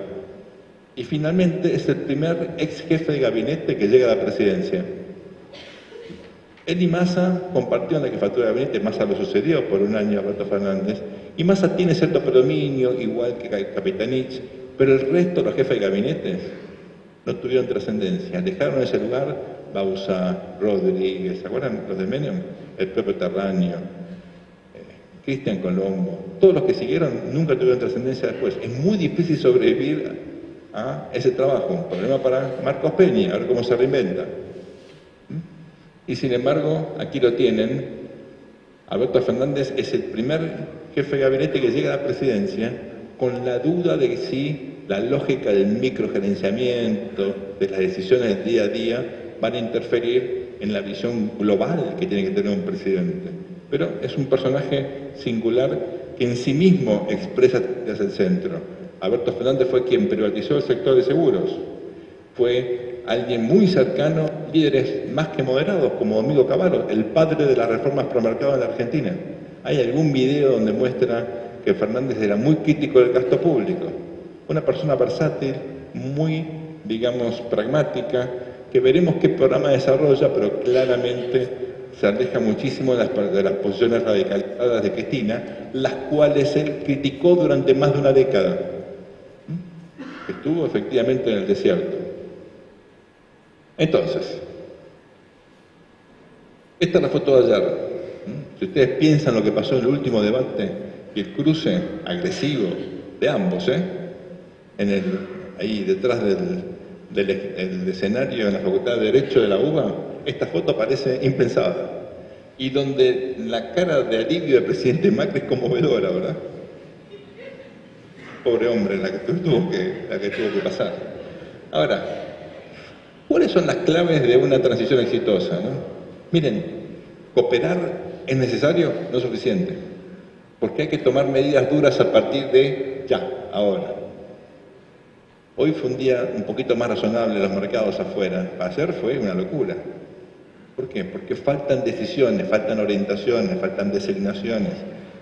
Y finalmente es el primer ex jefe de gabinete que llega a la presidencia. Él y Massa compartieron la jefatura de gabinete, Massa lo sucedió por un año a Alberto Fernández, y Massa tiene cierto predominio, igual que Capitanich, pero el resto de los jefes de gabinetes no tuvieron trascendencia. Dejaron ese lugar Bausa, Rodríguez, ¿se acuerdan los de Menem? El propio Terraño, Cristian Colombo, todos los que siguieron nunca tuvieron trascendencia después. Es muy difícil sobrevivir a ese trabajo, un problema para Marcos Peña, a ver cómo se reinventa. Y sin embargo, aquí lo tienen, Alberto Fernández es el primer jefe de gabinete que llega a la presidencia con la duda de si la lógica del microgerenciamiento, de las decisiones del día a día, van a interferir en la visión global que tiene que tener un presidente. Pero es un personaje singular que en sí mismo expresa desde el centro. Alberto Fernández fue quien privatizó el sector de seguros. Fue alguien muy cercano, líderes más que moderados, como Domingo Cavallo, el padre de las reformas pro mercado en la Argentina. Hay algún video donde muestra que Fernández era muy crítico del gasto público. Una persona versátil, muy, digamos, pragmática, que veremos qué programa desarrolla, pero claramente se aleja muchísimo de las posiciones radicalizadas de Cristina, las cuales él criticó durante más de una década. Estuvo efectivamente en el desierto. Entonces, esta es la foto de ayer. Si ustedes piensan lo que pasó en el último debate, el cruce agresivo de ambos, ahí detrás del escenario en la Facultad de Derecho de la UBA, esta foto parece impensada. Y donde la cara de alivio del presidente Macri es conmovedora, ¿verdad? Pobre hombre, la que tuvo que pasar. Ahora, ¿cuáles son las claves de una transición exitosa, no? Miren, cooperar es necesario, no es suficiente, porque hay que tomar medidas duras a partir de ya, ahora. Hoy fue un día un poquito más razonable en los mercados afuera. Ayer fue una locura. ¿Por qué? Porque faltan decisiones, faltan orientaciones, faltan designaciones,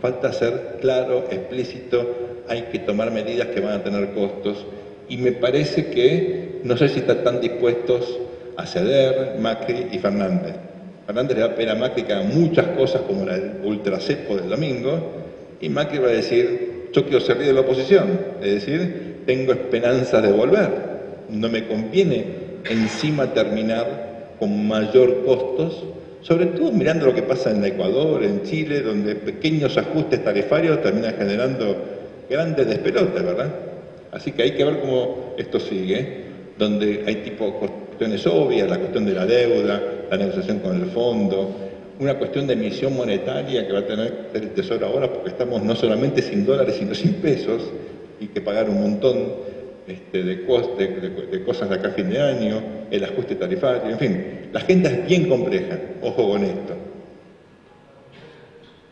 falta ser claro, explícito, hay que tomar medidas que van a tener costos y me parece que no sé si están tan dispuestos a ceder Macri y Fernández. Fernández le va a pedir a Macri que haga muchas cosas como la del ultracepo del domingo y Macri va a decir, yo quiero ser líder de la oposición, es decir, tengo esperanzas de volver, no me conviene encima terminar con mayor costos, sobre todo mirando lo que pasa en Ecuador, en Chile, donde pequeños ajustes tarifarios terminan generando grandes despelotes, ¿verdad? Así que hay que ver cómo esto sigue, donde hay tipo cuestiones obvias, la cuestión de la deuda, la negociación con el fondo, una cuestión de emisión monetaria que va a tener el Tesoro ahora, porque estamos no solamente sin dólares, sino sin pesos, y que pagar un montón de cosas de acá a fin de año, el ajuste tarifario, en fin, la agenda es bien compleja, ojo con esto.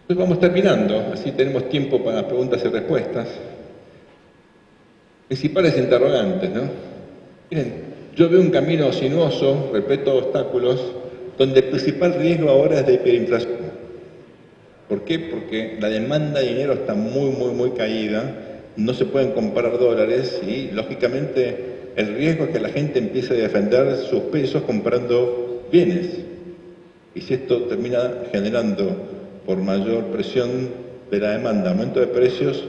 Entonces vamos terminando, así tenemos tiempo para preguntas y respuestas. Principales interrogantes, ¿no? Miren, yo veo un camino sinuoso, repleto de obstáculos, donde el principal riesgo ahora es de hiperinflación. ¿Por qué? Porque la demanda de dinero está muy caída, no se pueden comprar dólares y, lógicamente, el riesgo es que la gente empiece a defender sus pesos comprando bienes. Y si esto termina generando, por mayor presión de la demanda, aumento de precios,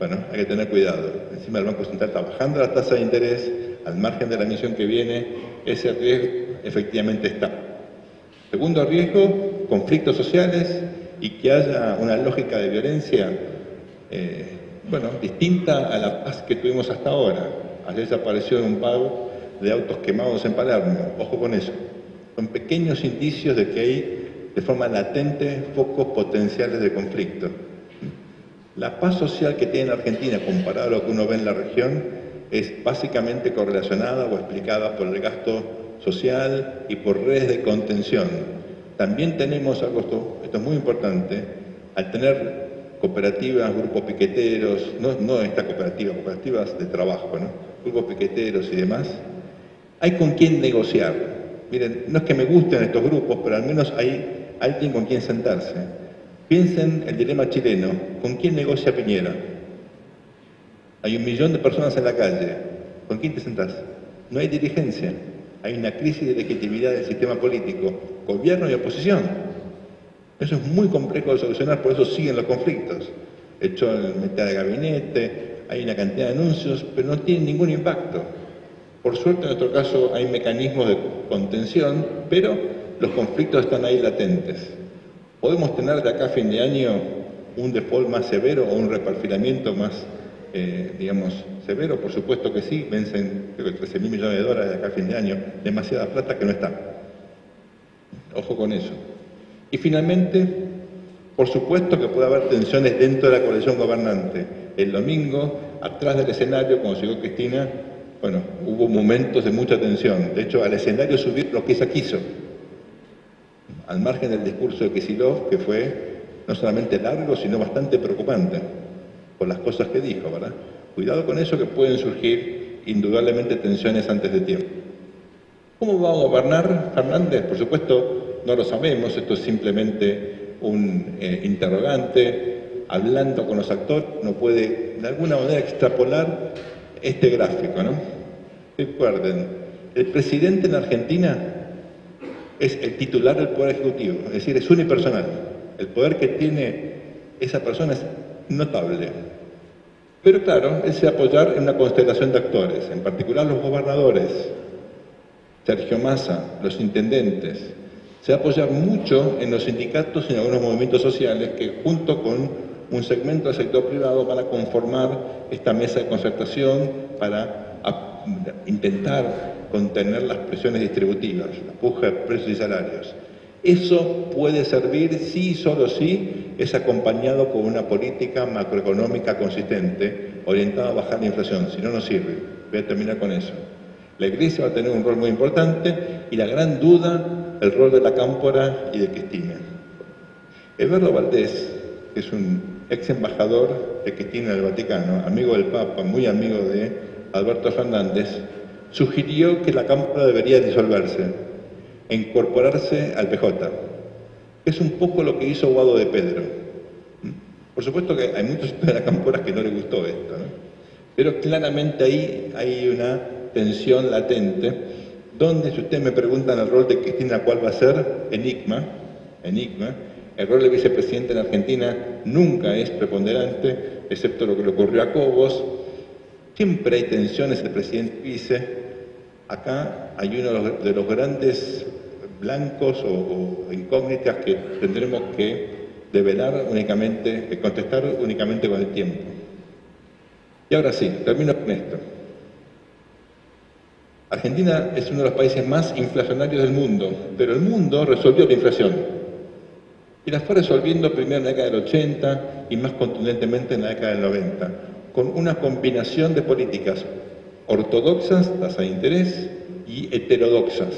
bueno, hay que tener cuidado. Encima el Banco Central está bajando la tasa de interés, al margen de la emisión que viene, ese riesgo efectivamente está. Segundo riesgo, conflictos sociales y que haya una lógica de violencia distinta a la paz que tuvimos hasta ahora. Ayer desapareció un pago de autos quemados en Palermo, ojo con eso. Son pequeños indicios de que hay de forma latente focos potenciales de conflicto. La paz social que tiene Argentina comparado a lo que uno ve en la región es básicamente correlacionada o explicada por el gasto social y por redes de contención. También tenemos algo, esto es muy importante, al tener cooperativas, grupos piqueteros, no esta cooperativa, cooperativas de trabajo, ¿no? Grupos piqueteros y demás, hay con quién negociar. Miren, no es que me gusten estos grupos, pero al menos hay alguien con quien sentarse. Piensen el dilema chileno, ¿con quién negocia Piñera? Hay 1 millón de personas en la calle, ¿con quién te sentás? No hay dirigencia, hay una crisis de legitimidad del sistema político, gobierno y oposición. Eso es muy complejo de solucionar, por eso siguen los conflictos. Echó el mitad de gabinete, hay una cantidad de anuncios, pero no tienen ningún impacto. Por suerte, en nuestro caso, hay mecanismos de contención, pero los conflictos están ahí latentes. ¿Podemos tener de acá a fin de año un default más severo o un reperfilamiento más, severo? Por supuesto que sí, vencen creo que 13.000 millones de dólares de acá a fin de año, demasiada plata que no está. Ojo con eso. Y finalmente, por supuesto que puede haber tensiones dentro de la coalición gobernante. El domingo, atrás del escenario, cuando llegó Cristina, hubo momentos de mucha tensión. De hecho, al escenario subir lo que ella quiso, al margen del discurso de Kicillof, que fue no solamente largo, sino bastante preocupante por las cosas que dijo, ¿verdad? Cuidado con eso, que pueden surgir indudablemente tensiones antes de tiempo. ¿Cómo va a gobernar Fernández? Por supuesto, no lo sabemos, esto es simplemente un interrogante. Hablando con los actores, uno puede de alguna manera extrapolar este gráfico, ¿no? Recuerden, el presidente en Argentina es el titular del Poder Ejecutivo, es decir, es unipersonal. El poder que tiene esa persona es notable. Pero claro, él se va a apoyar en una constelación de actores, en particular los gobernadores, Sergio Massa, los intendentes. Se va a apoyar mucho en los sindicatos y en algunos movimientos sociales que junto con un segmento del sector privado van a conformar esta mesa de concertación para intentar contener las presiones distributivas, la puja de precios y salarios. Eso puede servir si y solo si es acompañado con una política macroeconómica consistente orientada a bajar la inflación, si no, no sirve. Voy a terminar con eso. La Iglesia va a tener un rol muy importante y la gran duda, el rol de la Cámpora y de Cristina. Eduardo Valdés, que es un ex embajador de Cristina en el Vaticano, amigo del Papa, muy amigo de Alberto Fernández, sugirió que la Cámpora debería disolverse e incorporarse al PJ. Es un poco lo que hizo Guado de Pedro. Por supuesto que hay muchos de la Cámpora que no les gustó esto, ¿no? Pero claramente ahí hay una tensión latente, donde, si ustedes me preguntan el rol de Cristina cuál va a ser, enigma. El rol de vicepresidente en Argentina nunca es preponderante, excepto lo que le ocurrió a Cobos. Siempre hay tensiones entre presidente y vice. Acá hay uno de los grandes blancos o incógnitas que tendremos que develar únicamente, que contestar únicamente con el tiempo. Y ahora sí, termino con esto. Argentina es uno de los países más inflacionarios del mundo, pero el mundo resolvió la inflación. Y la fue resolviendo primero en la década del 80 y más contundentemente en la década del 90, con una combinación de políticas ortodoxas, tasa de interés, y heterodoxas.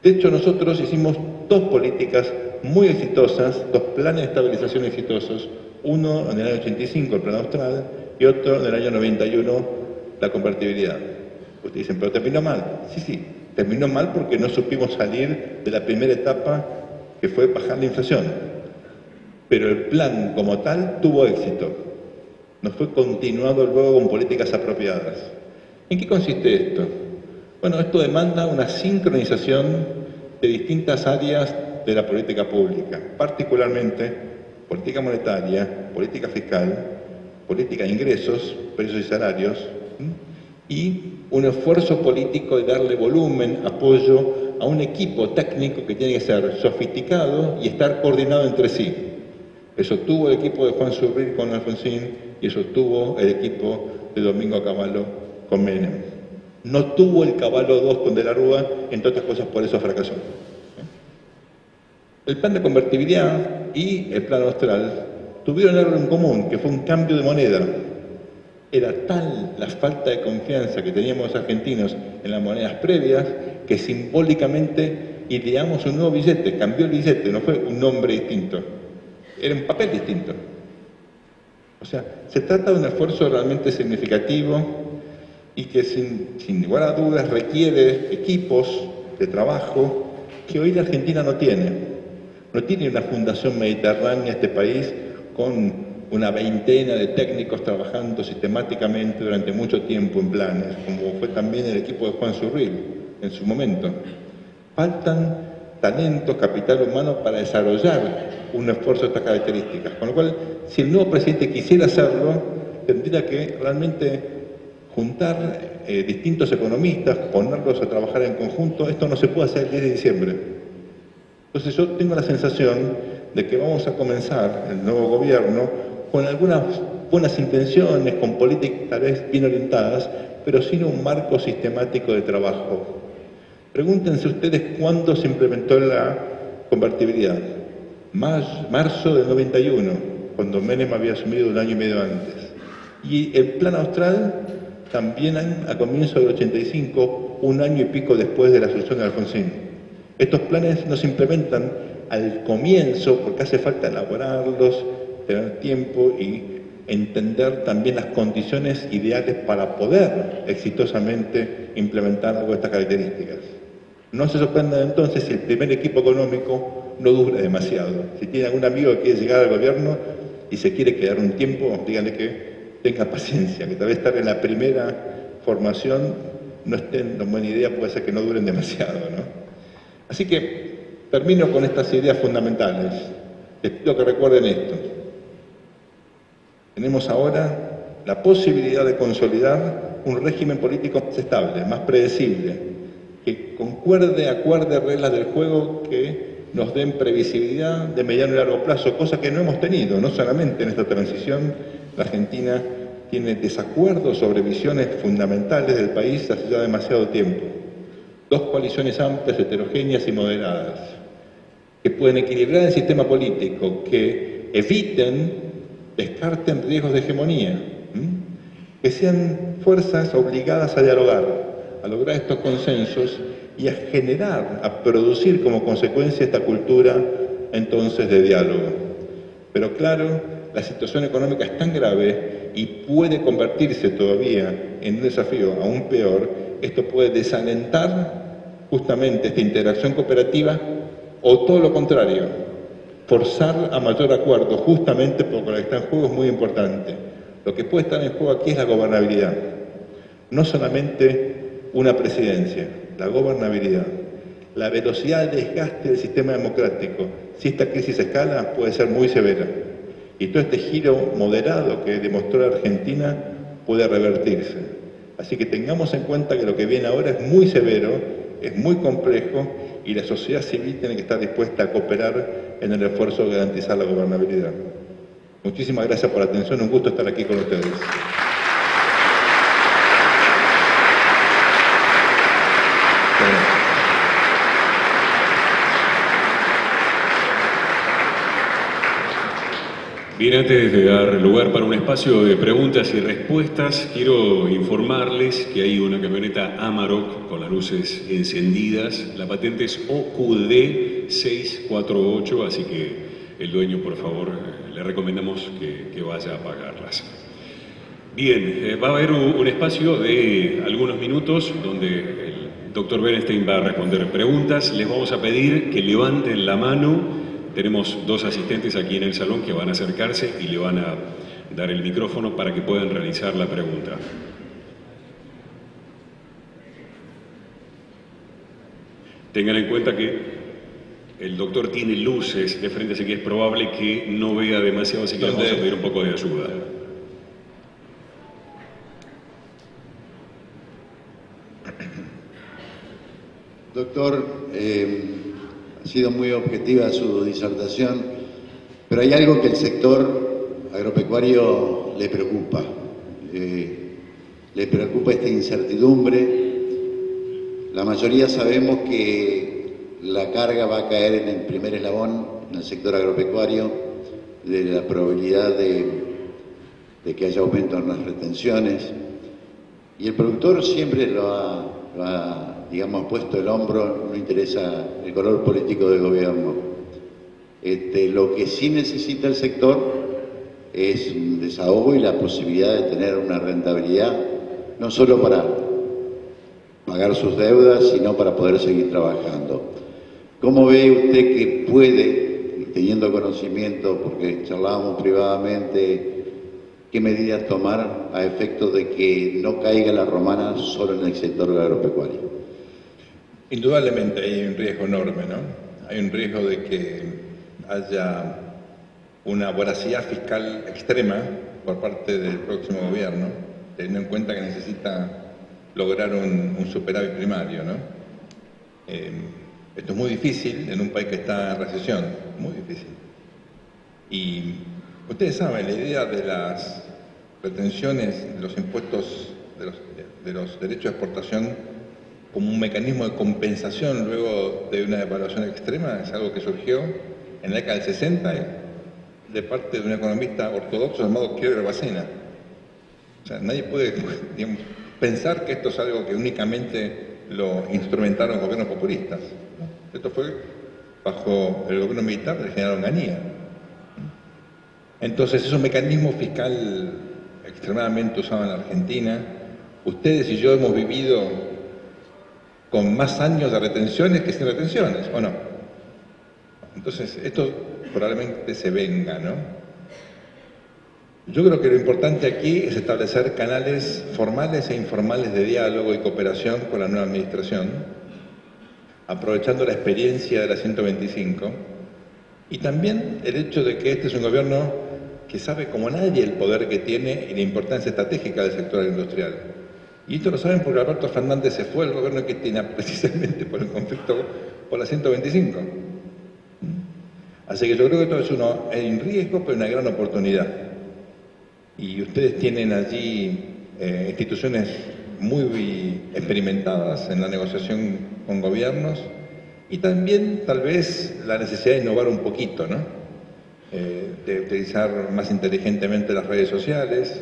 De hecho, nosotros hicimos dos políticas muy exitosas, dos planes de estabilización exitosos, uno en el año 85, el plan austral, y otro en el año 91, la convertibilidad. Ustedes dicen, pero terminó mal. Sí, terminó mal porque no supimos salir de la primera etapa, que fue bajar la inflación. Pero el plan como tal tuvo éxito. No fue continuado luego con políticas apropiadas. ¿En qué consiste esto? Bueno, esto demanda una sincronización de distintas áreas de la política pública, particularmente política monetaria, política fiscal, política de ingresos, precios y salarios, y un esfuerzo político de darle volumen, apoyo a un equipo técnico que tiene que ser sofisticado y estar coordinado entre sí. Eso tuvo el equipo de Juan Surril con Alfonsín y eso tuvo el equipo de Domingo Cavallo con Menem. No tuvo el Cavallo 2 con De la Rúa, entre otras cosas por eso fracasó. El plan de convertibilidad y el plan austral tuvieron algo en común, que fue un cambio de moneda. Era tal la falta de confianza que teníamos los argentinos en las monedas previas que simbólicamente ideamos un nuevo billete, cambió el billete, no fue un nombre distinto, era un papel distinto. O sea, se trata de un esfuerzo realmente significativo y que sin lugar a dudas requiere equipos de trabajo que hoy la Argentina no tiene. No tiene una fundación mediterránea este país con una veintena de técnicos trabajando sistemáticamente durante mucho tiempo en planes, como fue también el equipo de Juan Surril en su momento. Faltan talentos, capital humano para desarrollar un esfuerzo de estas características. Con lo cual, si el nuevo presidente quisiera hacerlo, tendría que realmente juntar distintos economistas, ponerlos a trabajar en conjunto. Esto no se puede hacer el 10 de diciembre. Entonces yo tengo la sensación de que vamos a comenzar el nuevo gobierno con algunas buenas intenciones, con políticas tal vez bien orientadas, pero sin un marco sistemático de trabajo. Pregúntense ustedes cuándo se implementó la convertibilidad. Marzo del 91, cuando Menem había asumido un año y medio antes. Y el plan austral también a comienzo del 85, un año y pico después de la asunción de Alfonsín. Estos planes no se implementan al comienzo porque hace falta elaborarlos, tener tiempo y entender también las condiciones ideales para poder exitosamente implementar algo de estas características. No se sorprendan entonces si el primer equipo económico no dura demasiado. Si tiene algún amigo que quiere llegar al gobierno y se quiere quedar un tiempo, díganle que tenga paciencia, que tal vez estar en la primera formación no estén en buena idea, puede ser que no duren demasiado, ¿no? Así que termino con estas ideas fundamentales. Les pido que recuerden esto. Tenemos ahora la posibilidad de consolidar un régimen político más estable, más predecible, que acuerde reglas del juego que nos den previsibilidad de mediano y largo plazo, cosa que no hemos tenido, no solamente en esta transición. La Argentina tiene desacuerdos sobre visiones fundamentales del país hace ya demasiado tiempo. Dos coaliciones amplias, heterogéneas y moderadas, que pueden equilibrar el sistema político, que descarten riesgos de hegemonía, que sean fuerzas obligadas a dialogar, a lograr estos consensos y a generar, a producir como consecuencia esta cultura entonces de diálogo. Pero claro, la situación económica es tan grave y puede convertirse todavía en un desafío aún peor, esto puede desalentar justamente esta interacción cooperativa o todo lo contrario, forzar a mayor acuerdo, justamente porque lo que está en juego es muy importante. Lo que puede estar en juego aquí es la gobernabilidad, no solamente una presidencia, la gobernabilidad, la velocidad de desgaste del sistema democrático. Si esta crisis escala, puede ser muy severa. Y todo este giro moderado que demostró la Argentina puede revertirse. Así que tengamos en cuenta que lo que viene ahora es muy severo, es muy complejo, y la sociedad civil tiene que estar dispuesta a cooperar en el esfuerzo de garantizar la gobernabilidad. Muchísimas gracias por la atención, un gusto estar aquí con ustedes. Bien, antes de dar lugar para un espacio de preguntas y respuestas, quiero informarles que hay una camioneta Amarok con las luces encendidas. La patente es OQD 648, así que el dueño, por favor, le recomendamos que vaya a apagarlas. Bien, va a haber un espacio de algunos minutos donde el doctor Berenstein va a responder preguntas. Les vamos a pedir que levanten la mano. Tenemos dos asistentes aquí en el salón que van a acercarse y le van a dar el micrófono para que puedan realizar la pregunta. Tengan en cuenta que el doctor tiene luces de frente, así que es probable que no vea demasiado, así que le vamos a pedir un poco de ayuda. Doctor, ha sido muy objetiva su disertación, pero hay algo que el sector agropecuario le preocupa. Le preocupa esta incertidumbre. La mayoría sabemos que la carga va a caer en el primer eslabón, en el sector agropecuario, de la probabilidad de que haya aumento en las retenciones. Y el productor siempre lo ha digamos, puesto el hombro, no interesa el color político del gobierno. Lo que sí necesita el sector es un desahogo y la posibilidad de tener una rentabilidad, no solo para pagar sus deudas, sino para poder seguir trabajando. ¿Cómo ve usted que puede, teniendo conocimiento, porque charlábamos privadamente, qué medidas tomar a efecto de que no caiga la romana solo en el sector agropecuario? Indudablemente hay un riesgo enorme, ¿no? Hay un riesgo de que haya una voracidad fiscal extrema por parte del próximo gobierno, teniendo en cuenta que necesita lograr un superávit primario, ¿no? Esto es muy difícil en un país que está en recesión, muy difícil. Y ustedes saben, la idea de las retenciones, de los impuestos, de los derechos de exportación, como un mecanismo de compensación luego de una devaluación extrema, es algo que surgió en la década del 60 de parte de un economista ortodoxo llamado Kierkegaard Bacena. O sea, nadie puede, digamos, pensar que esto es algo que únicamente lo instrumentaron gobiernos populistas, ¿no? Esto fue bajo el gobierno militar del general Onganía. Entonces es un mecanismo fiscal extremadamente usado en la Argentina. Ustedes y yo hemos vivido con más años de retenciones que sin retenciones, ¿o no? Entonces, esto probablemente se venga, ¿no? Yo creo que lo importante aquí es establecer canales formales e informales de diálogo y cooperación con la nueva administración, aprovechando la experiencia de la 125, y también el hecho de que este es un gobierno que sabe como nadie el poder que tiene y la importancia estratégica del sector industrial. Y esto lo saben porque Alberto Fernández se fue del gobierno de Cristina precisamente por el conflicto por la 125. Así que yo creo que todo es un riesgo, pero una gran oportunidad. Y ustedes tienen allí instituciones muy experimentadas en la negociación con gobiernos y también tal vez la necesidad de innovar un poquito, ¿no? De utilizar más inteligentemente las redes sociales,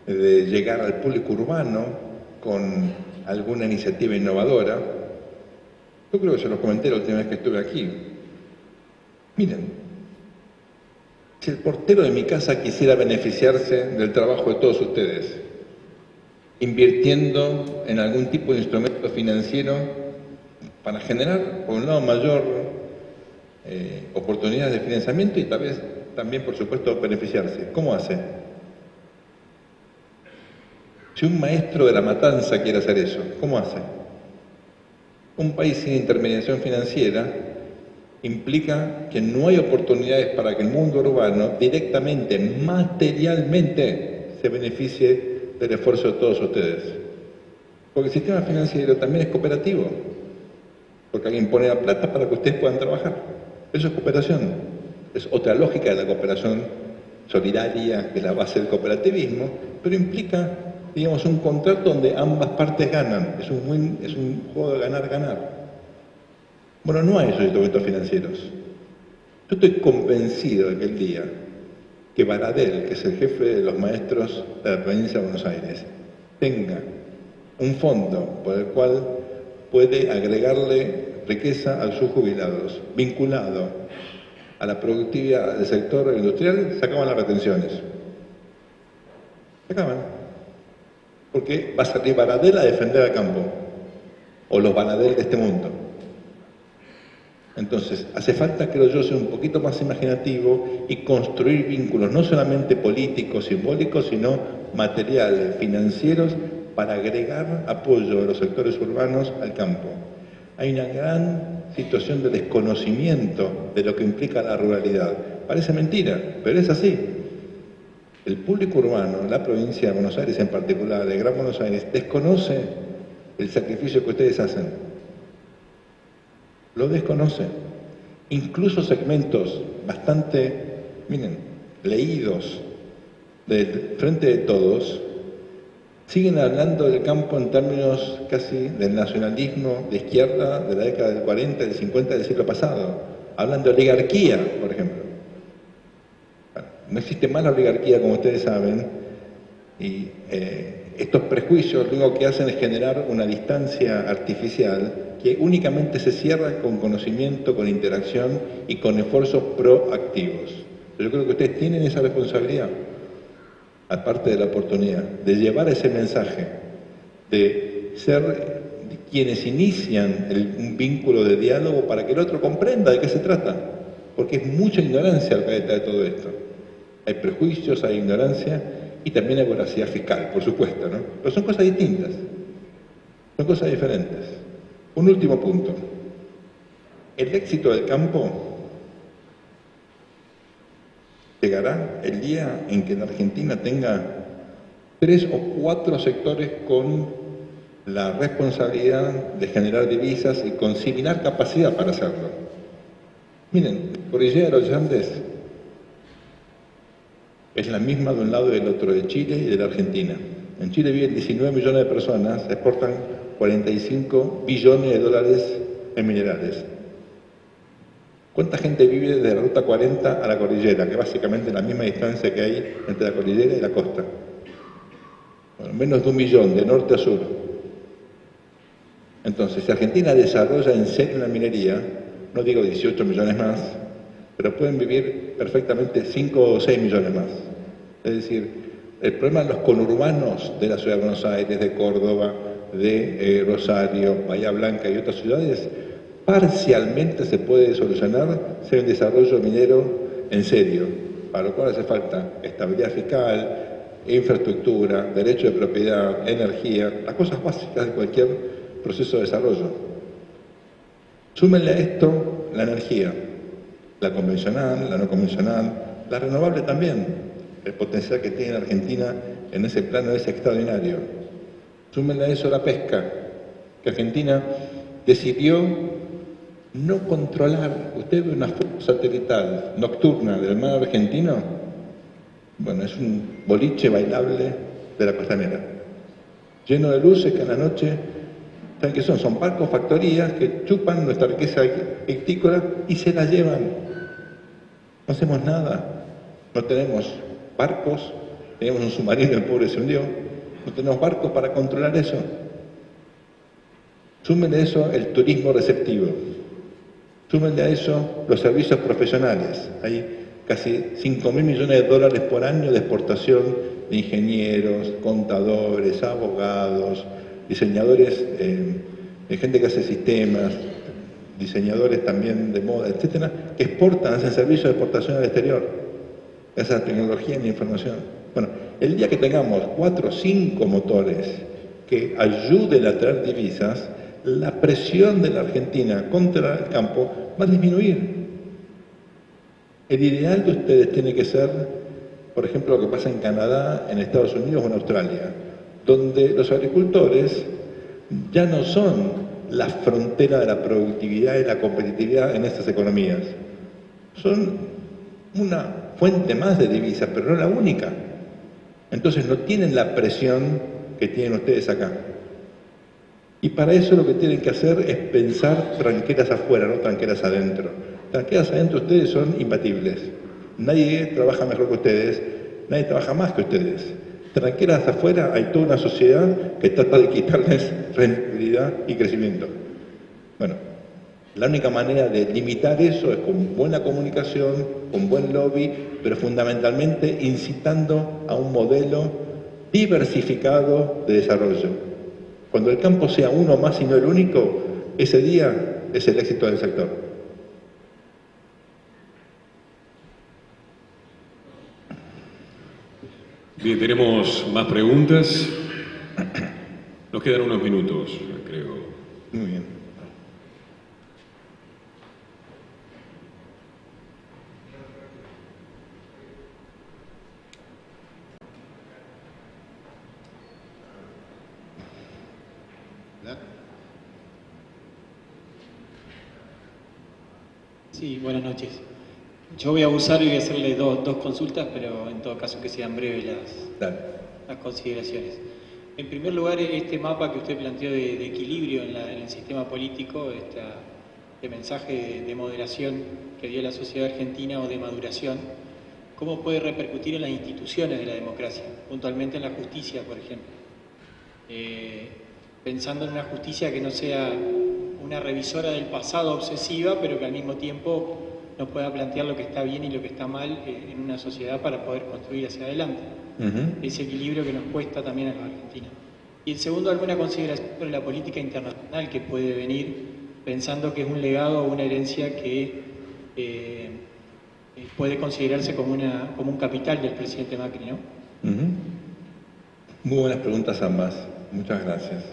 de llegar al público urbano con alguna iniciativa innovadora. Yo creo que se los comenté la última vez que estuve aquí. Miren, si el portero de mi casa quisiera beneficiarse del trabajo de todos ustedes, invirtiendo en algún tipo de instrumento financiero para generar, por un lado, mayor oportunidades de financiamiento y tal vez también, por supuesto, beneficiarse. ¿Cómo hace? Si un maestro de La Matanza quiere hacer eso, ¿cómo hace? Un país sin intermediación financiera implica que no hay oportunidades para que el mundo urbano directamente, materialmente, se beneficie del esfuerzo de todos ustedes. Porque el sistema financiero también es cooperativo, porque alguien pone la plata para que ustedes puedan trabajar. Eso es cooperación. Es otra lógica de la cooperación solidaria, que es la base del cooperativismo, pero implica, digamos, un contrato donde ambas partes ganan. Es un juego de ganar-ganar. Bueno, no hay esos instrumentos financieros. Yo estoy convencido de que el día que Baradel, que es el jefe de los maestros de la provincia de Buenos Aires, tenga un fondo por el cual puede agregarle riqueza a sus jubilados, vinculado a la productividad del sector industrial, se acaban las retenciones. Se acaban. Porque va a salir Baradel a defender al campo, o los Baradel de este mundo. Entonces, hace falta, creo yo, ser un poquito más imaginativo y construir vínculos, no solamente políticos, simbólicos, sino materiales, financieros, para agregar apoyo de los sectores urbanos al campo. Hay una gran situación de desconocimiento de lo que implica la ruralidad. Parece mentira, pero es así. El público urbano, la provincia de Buenos Aires en particular, el Gran Buenos Aires, desconoce el sacrificio que ustedes hacen. Lo desconoce. Incluso segmentos bastante, miren, leídos del Frente de Todos, siguen hablando del campo en términos casi del nacionalismo de izquierda de la década del 40, del 50 del siglo pasado. Hablan de oligarquía, por ejemplo. Bueno, no existe más la oligarquía, como ustedes saben, y estos prejuicios lo único que hacen es generar una distancia artificial que únicamente se cierra con conocimiento, con interacción y con esfuerzos proactivos. Yo creo que ustedes tienen esa responsabilidad, aparte de la oportunidad, de llevar ese mensaje, de ser quienes inician un vínculo de diálogo para que el otro comprenda de qué se trata, porque es mucha ignorancia al caer de todo esto. Hay prejuicios, hay ignorancia y también hay voracidad fiscal, por supuesto, ¿no? Pero son cosas distintas, son cosas diferentes. Un último punto. El éxito del campo llegará el día en que la Argentina tenga 3 o 4 sectores con la responsabilidad de generar divisas y con similar capacidad para hacerlo. Miren, la cordillera de los Andes es la misma de un lado y del otro, de Chile y de la Argentina. En Chile viven 19 millones de personas, exportan 45 billones de dólares en minerales. ¿Cuánta gente vive desde la Ruta 40 a la cordillera, que básicamente es la misma distancia que hay entre la cordillera y la costa? Bueno, menos de 1 millón, de norte a sur. Entonces, si Argentina desarrolla en serio la minería, no digo 18 millones más, pero pueden vivir perfectamente 5 o 6 millones más. Es decir, el problema de los conurbanos de la ciudad de Buenos Aires, de Córdoba, de Rosario, Bahía Blanca y otras ciudades, parcialmente se puede solucionar si hay un desarrollo minero en serio, para lo cual hace falta estabilidad fiscal, infraestructura, derecho de propiedad, energía, las cosas básicas de cualquier proceso de desarrollo. Súmenle a esto la energía, la convencional, la no convencional, la renovable también. El potencial que tiene Argentina en ese plano es extraordinario. Súmenle a eso la pesca, que Argentina decidió no controlar. Usted ve una foto satelital nocturna del mar argentino, bueno, es un boliche bailable de la costanera, lleno de luces que en la noche, ¿saben qué son? Son barcos, factorías que chupan nuestra riqueza ictícola y se la llevan. No hacemos nada, no tenemos barcos, tenemos un submarino, el pobre se hundió, no tenemos barcos para controlar eso. Súmenle a eso el turismo receptivo, súmenle a eso los servicios profesionales. Hay casi 5.000 millones de dólares por año de exportación de ingenieros, contadores, abogados, diseñadores, de gente que hace sistemas, diseñadores también de moda, etcétera, que exportan, hacen servicios de exportación al exterior, esa tecnología y la información. Bueno, el día que tengamos 4 o 5 motores que ayuden a traer divisas, la presión de la Argentina contra el campo va a disminuir. El ideal de ustedes tiene que ser, por ejemplo, lo que pasa en Canadá, en Estados Unidos o en Australia, donde los agricultores ya no son la frontera de la productividad y la competitividad en estas economías. Son una fuente más de divisas, pero no la única. Entonces no tienen la presión que tienen ustedes acá. Y para eso lo que tienen que hacer es pensar tranqueras afuera, no tranqueras adentro. Tranqueras adentro ustedes son imbatibles. Nadie trabaja mejor que ustedes, nadie trabaja más que ustedes. Tranqueras afuera hay toda una sociedad que trata de quitarles rentabilidad y crecimiento. Bueno, la única manera de limitar eso es con buena comunicación, con buen lobby, pero fundamentalmente incitando a un modelo diversificado de desarrollo. Cuando el campo sea uno más y no el único, ese día es el éxito del sector. Bien, tenemos más preguntas. Nos quedan unos minutos, creo. Muy bien. Sí, buenas noches. Yo voy a abusar y voy a hacerle dos consultas, pero en todo caso que sean breves las consideraciones. En primer lugar, este mapa que usted planteó de equilibrio en el sistema político, este mensaje de moderación que dio la sociedad argentina o de maduración, ¿cómo puede repercutir en las instituciones de la democracia? Puntualmente en la justicia, por ejemplo. Pensando en una justicia que no sea una revisora del pasado obsesiva, pero que al mismo tiempo nos pueda plantear lo que está bien y lo que está mal en una sociedad para poder construir hacia adelante. Ese equilibrio que nos cuesta también a los argentinos. Y el segundo, alguna consideración sobre la política internacional que puede venir, pensando que es un legado o una herencia que puede considerarse como un capital del presidente Macri, ¿no? Muy buenas preguntas ambas. Muchas gracias.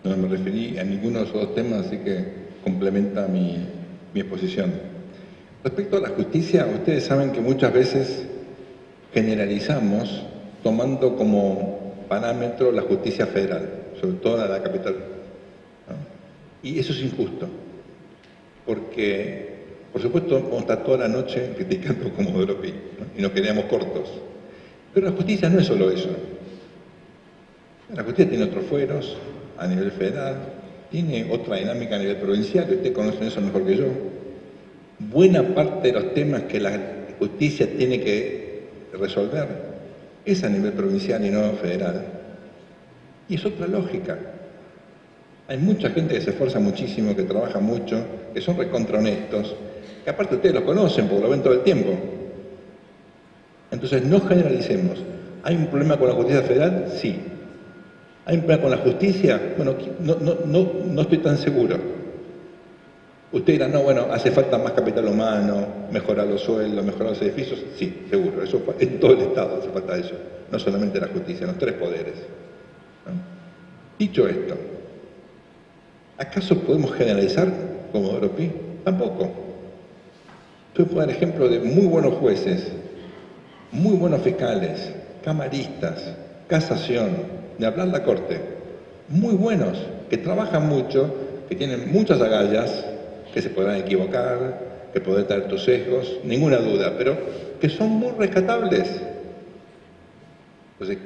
No me referí a ninguno de esos dos temas, así que complementa mi exposición. Respecto a la justicia, ustedes saben que muchas veces generalizamos tomando como parámetro la justicia federal, sobre todo la de la capital, ¿no? Y eso es injusto, porque, por supuesto, vamos a estar toda la noche criticando como Europi, ¿no? Y nos quedamos cortos. Pero la justicia no es solo eso. La justicia tiene otros fueros a nivel federal, tiene otra dinámica a nivel provincial, que ustedes conocen eso mejor que yo. Buena parte de los temas que la justicia tiene que resolver es a nivel provincial y no federal. Y es otra lógica. Hay mucha gente que se esfuerza muchísimo, que trabaja mucho, que son recontra honestos, que aparte ustedes los conocen porque lo ven todo el tiempo. Entonces no generalicemos. ¿Hay un problema con la justicia federal? Sí. ¿Hay un problema con la justicia? Bueno, no estoy tan seguro. Usted dirá, no, bueno, hace falta más capital humano, mejorar los sueldos, mejorar los edificios. Sí, seguro, eso en todo el Estado hace falta eso, no solamente la justicia, en los 3 poderes, ¿no? Dicho esto, ¿acaso podemos generalizar como Europi? Tampoco. Yo puedo dar ejemplo de muy buenos jueces, muy buenos fiscales, camaristas, casación, de hablar la corte, muy buenos, que trabajan mucho, que tienen muchas agallas, que se podrán equivocar, que podrán tener tus sesgos, ninguna duda, pero que son muy rescatables. Entonces,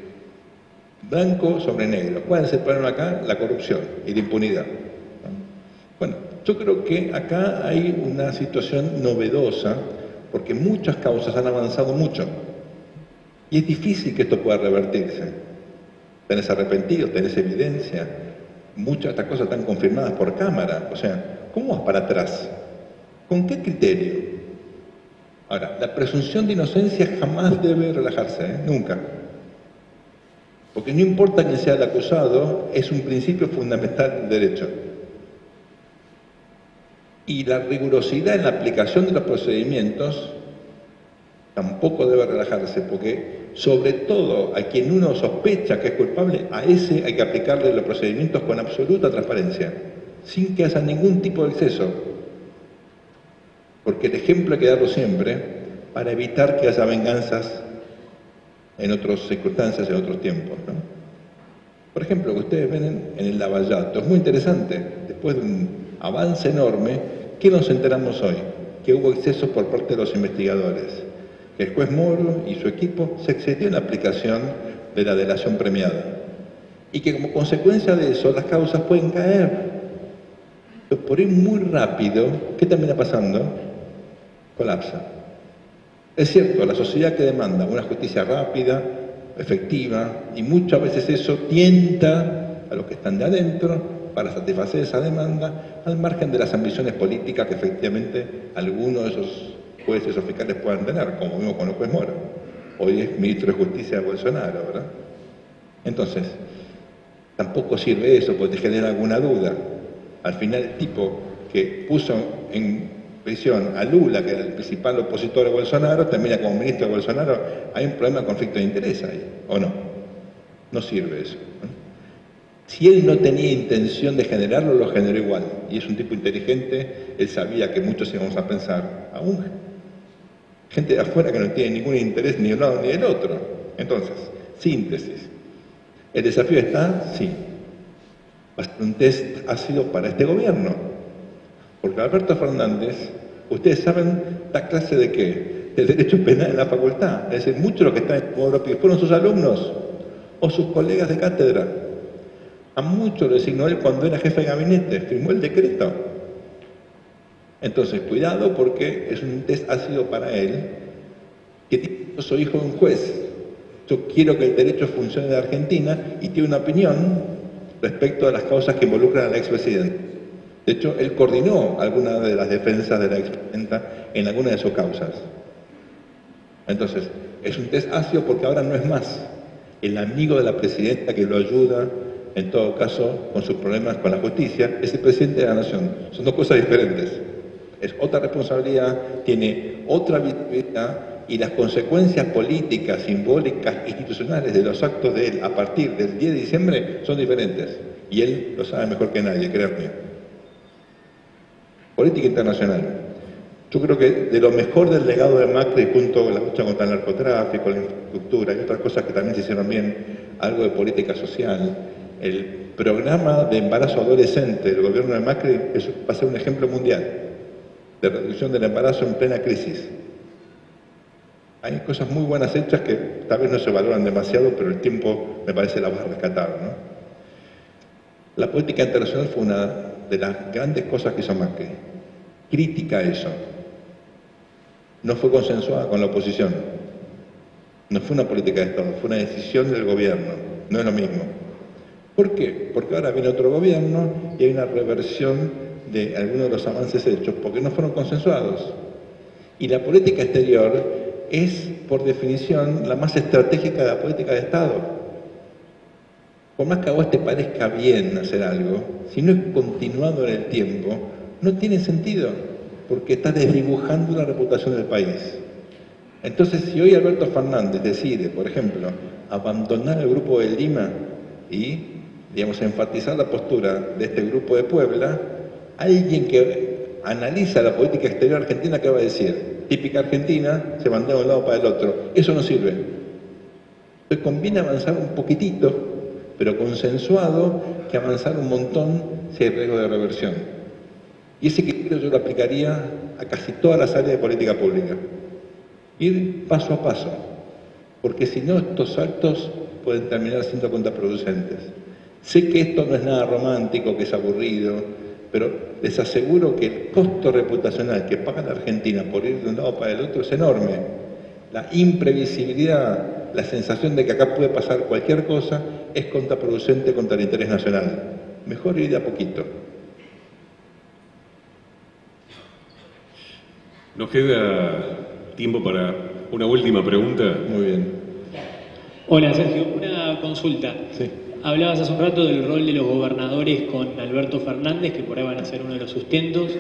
blanco sobre negro. ¿Cuál es el problema acá? La corrupción y la impunidad. Bueno, yo creo que acá hay una situación novedosa, porque muchas causas han avanzado mucho. Y es difícil que esto pueda revertirse. Tenés arrepentidos, tenés evidencia. Muchas de estas cosas están confirmadas por cámara. O sea, ¿cómo vas para atrás? ¿Con qué criterio? Ahora, la presunción de inocencia jamás debe relajarse, nunca. Porque no importa quién sea el acusado, es un principio fundamental del derecho. Y la rigurosidad en la aplicación de los procedimientos tampoco debe relajarse, porque sobre todo a quien uno sospecha que es culpable, a ese hay que aplicarle los procedimientos con absoluta transparencia, sin que haya ningún tipo de exceso. Porque el ejemplo hay que darlo siempre para evitar que haya venganzas en otras circunstancias, en otros tiempos, ¿no? Por ejemplo, que ustedes ven en el Lavallato, es muy interesante, después de un avance enorme, ¿qué nos enteramos hoy? Que hubo excesos por parte de los investigadores, que el juez Moro y su equipo se excedió en la aplicación de la delación premiada, y que como consecuencia de eso las causas pueden caer. Pero por ir muy rápido, ¿qué termina pasando? Colapsa. Es cierto, la sociedad que demanda una justicia rápida, efectiva, y muchas veces eso tienta a los que están de adentro para satisfacer esa demanda, al margen de las ambiciones políticas que efectivamente algunos de esos jueces o fiscales puedan tener, como vimos con el juez Moro. Hoy es ministro de Justicia de Bolsonaro, ¿verdad? Entonces, tampoco sirve eso porque te genera alguna duda. Al final el tipo que puso en prisión a Lula, que era el principal opositor de Bolsonaro, termina como ministro de Bolsonaro. Hay un problema de conflicto de interés ahí, ¿o no? No sirve eso, ¿no? Si él no tenía intención de generarlo, lo generó igual. Y es un tipo inteligente, él sabía que muchos íbamos a pensar, aún gente de afuera que no tiene ningún interés ni de un lado ni del otro. Entonces, síntesis. ¿El desafío está? Sí. Un test ácido para este gobierno. Porque Alberto Fernández, ustedes saben, da clase de qué, del derecho penal en la facultad. Es decir, muchos de los que están en Europa fueron sus alumnos o sus colegas de cátedra. A muchos lo designó él cuando era jefe de gabinete, firmó el decreto. Entonces, cuidado porque es un test ácido para él, que yo soy hijo de un juez. Yo quiero que el derecho funcione en Argentina y tiene una opinión respecto a las causas que involucran al expresidente. De hecho, él coordinó algunas de las defensas de la expresidenta en alguna de sus causas. Entonces, es un test ácido porque ahora no es más el amigo de la presidenta que lo ayuda, en todo caso, con sus problemas con la justicia, es el presidente de la nación. Son dos cosas diferentes. Es otra responsabilidad, tiene otra visibilidad y las consecuencias políticas, simbólicas, institucionales de los actos de él a partir del 10 de diciembre son diferentes. Y él lo sabe mejor que nadie, créanme. Política internacional. Yo creo que de lo mejor del legado de Macri, junto con la lucha contra el narcotráfico, la infraestructura y otras cosas que también se hicieron bien, algo de política social, el programa de embarazo adolescente del gobierno de Macri va a ser un ejemplo mundial de reducción del embarazo en plena crisis. Hay cosas muy buenas hechas que tal vez no se valoran demasiado, pero el tiempo me parece la va a rescatar, ¿no? La política internacional fue una de las grandes cosas que hizo Macri. Crítica a eso. No fue consensuada con la oposición. No fue una política de Estado, fue una decisión del gobierno. No es lo mismo. ¿Por qué? Porque ahora viene otro gobierno y hay una reversión de algunos de los avances hechos, porque no fueron consensuados. Y la política exterior es, por definición, la más estratégica de la política de Estado. Por más que a vos te parezca bien hacer algo, si no es continuado en el tiempo, no tiene sentido, porque estás desdibujando la reputación del país. Entonces, si hoy Alberto Fernández decide, por ejemplo, abandonar el grupo de Lima y, digamos, enfatizar la postura de este grupo de Puebla, alguien que analiza la política exterior argentina, ¿qué va a decir? Típica Argentina, se bandea de un lado para el otro. Eso no sirve. Entonces conviene avanzar un poquitito, pero consensuado, que avanzar un montón si hay riesgo de reversión. Y ese criterio yo lo aplicaría a casi todas las áreas de política pública. Ir paso a paso, porque si no estos actos pueden terminar siendo contraproducentes. Sé que esto no es nada romántico, que es aburrido, pero les aseguro que el costo reputacional que paga la Argentina por ir de un lado para el otro es enorme. La imprevisibilidad, la sensación de que acá puede pasar cualquier cosa, es contraproducente contra el interés nacional. Mejor ir de a poquito. Nos queda Tiempo para una última pregunta. Muy bien. Hola Sergio, una consulta. Sí. Hablabas hace un rato del rol de los gobernadores con Alberto Fernández, que por ahí van a ser uno de los sustentos.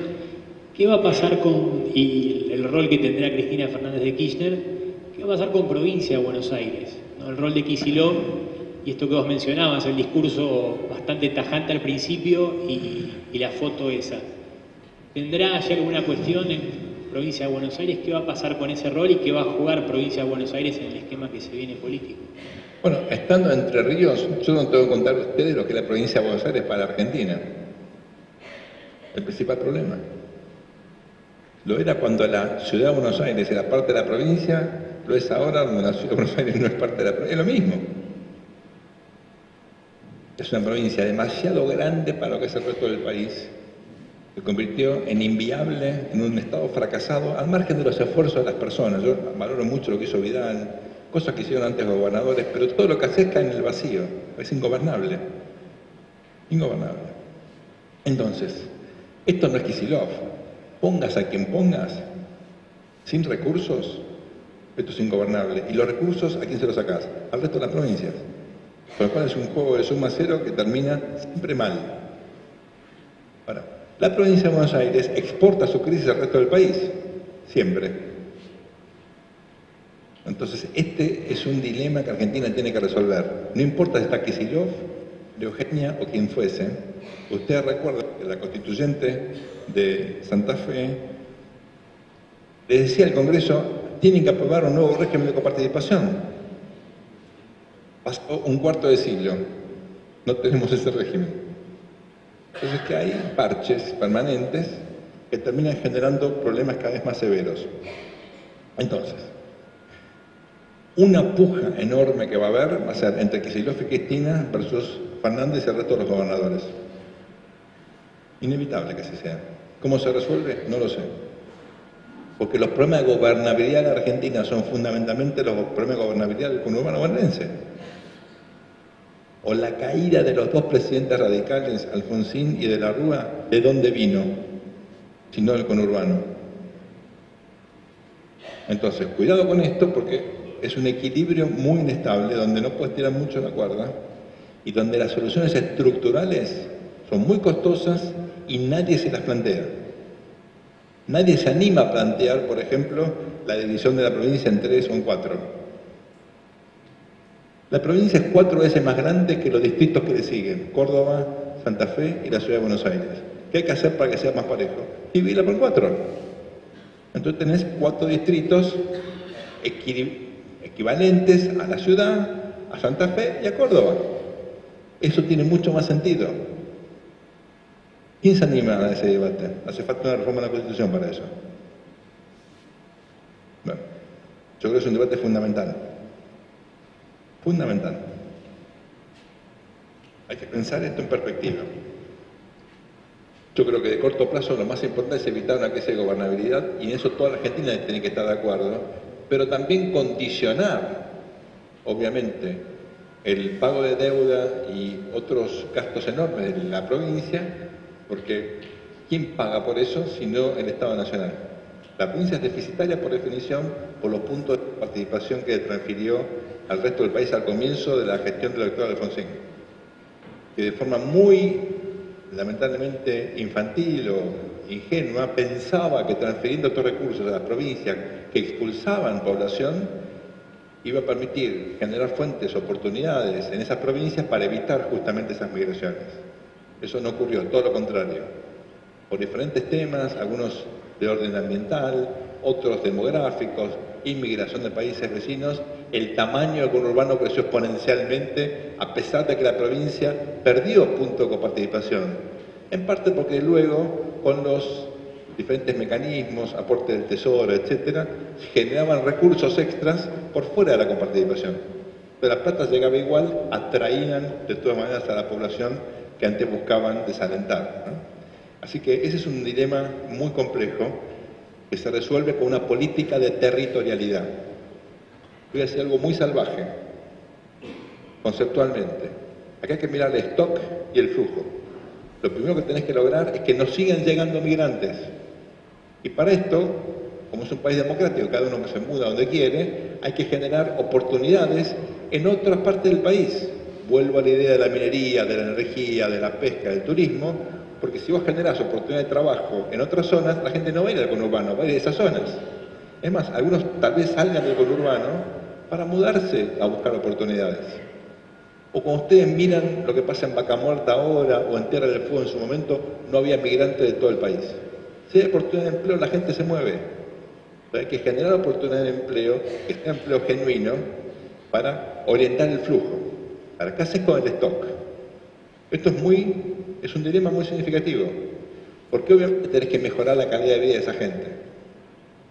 ¿Qué va a pasar y el rol que tendrá Cristina Fernández de Kirchner? ¿Qué va a pasar con Provincia de Buenos Aires? ¿No? El rol de Kicillof y esto que vos mencionabas, el discurso bastante tajante al principio y la foto esa. ¿Tendrá ya alguna cuestión en Provincia de Buenos Aires? ¿Qué va a pasar con ese rol y qué va a jugar Provincia de Buenos Aires en el esquema que se viene político? Bueno, estando Entre Ríos, yo no tengo que contar a ustedes lo que es la provincia de Buenos Aires para la Argentina. El principal problema. Lo era cuando la ciudad de Buenos Aires era parte de la provincia, lo es ahora donde la ciudad de Buenos Aires no es parte de la provincia. Es lo mismo. Es una provincia demasiado grande para lo que es el resto del país. Se convirtió en inviable, en un estado fracasado, al margen de los esfuerzos de las personas. Yo valoro mucho lo que hizo Vidal, cosas que hicieron antes gobernadores, pero todo lo que hace cae en el vacío. Es ingobernable. Ingobernable. Entonces, esto no es Kicillof. Pongas a quien pongas, sin recursos, esto es ingobernable. Y los recursos, ¿a quién se los sacás? Al resto de las provincias. Con lo cual es un juego de suma cero que termina siempre mal. Ahora, la provincia de Buenos Aires exporta su crisis al resto del país, siempre. Entonces, este es un dilema que Argentina tiene que resolver. No importa si está Kicillof, Eugenia o quien fuese. Ustedes recuerdan que la constituyente de Santa Fe le decía al Congreso, tienen que aprobar un nuevo régimen de coparticipación. Pasó un cuarto de siglo, no tenemos ese régimen. Entonces que hay parches permanentes que terminan generando problemas cada vez más severos. Entonces, una puja enorme que va a haber va a ser entre Kicillof y Cristina versus Fernández y el resto de los gobernadores. Inevitable que así sea. ¿Cómo se resuelve? No lo sé. Porque los problemas de gobernabilidad de la Argentina son fundamentalmente los problemas de gobernabilidad del conurbano bonaerense. O la caída de los dos presidentes radicales, Alfonsín y de la Rúa, ¿de dónde vino? Si no del conurbano. Entonces, cuidado con esto porque es un equilibrio muy inestable donde no puedes tirar mucho la cuerda y donde las soluciones estructurales son muy costosas y nadie se las plantea. Nadie se anima a plantear, por ejemplo, la división de la provincia en 3 o en 4. La provincia es 4 veces más grande que los distritos que le siguen, Córdoba, Santa Fe y la Ciudad de Buenos Aires. ¿Qué hay que hacer para que sea más parejo? Dividirla por 4. Entonces tenés 4 distritos equivalentes a la ciudad, a Santa Fe y a Córdoba. Eso tiene mucho más sentido. ¿Quién se anima a ese debate? Hace falta una reforma de la Constitución para eso. Bueno, yo creo que es un debate fundamental. Fundamental. Hay que pensar esto en perspectiva. Yo creo que de corto plazo lo más importante es evitar una crisis de gobernabilidad y en eso toda la Argentina tiene que estar de acuerdo, pero también condicionar, obviamente, el pago de deuda y otros gastos enormes de la provincia, porque ¿quién paga por eso si no el Estado Nacional? La provincia es deficitaria por definición por los puntos de participación que transfirió al resto del país al comienzo de la gestión del doctor Alfonsín, que de forma muy lamentablemente infantil o ingenua pensaba que transfiriendo estos recursos a las provincias que expulsaban población iba a permitir generar fuentes, oportunidades en esas provincias para evitar justamente esas migraciones. Eso no ocurrió, todo lo contrario. Por diferentes temas, algunos de orden ambiental, otros demográficos, inmigración de países vecinos, el tamaño del conurbano creció exponencialmente a pesar de que la provincia perdió punto de coparticipación. En parte porque luego, con los diferentes mecanismos, aporte del Tesoro, etcétera, generaban recursos extras por fuera de la coparticipación. Pero la plata llegaba igual, atraían de todas maneras a la población que antes buscaban desalentar, ¿no? Así que ese es un dilema muy complejo que se resuelve con una política de territorialidad. Voy a decir algo muy salvaje, conceptualmente. Acá hay que mirar el stock y el flujo. Lo primero que tenés que lograr es que no sigan llegando migrantes. Y para esto como es un país democrático, cada uno se muda donde quiere, hay que generar oportunidades en otras partes del país. Vuelvo a la idea de la minería, de la energía, de la pesca, del turismo, porque si vos generás oportunidad de trabajo en otras zonas, la gente no va a ir al conurbano, va a ir a esas zonas. Es más, algunos tal vez salgan del conurbano para mudarse a buscar oportunidades. O cuando ustedes miran lo que pasa en Vaca Muerta ahora o en Tierra del Fuego en su momento, no había migrantes de todo el país. Si hay oportunidad de empleo, la gente se mueve. Pero hay que generar oportunidad de empleo, que sea empleo genuino, para orientar el flujo. ¿Para qué haces con el stock? Esto es un dilema muy significativo, porque obviamente tenés que mejorar la calidad de vida de esa gente.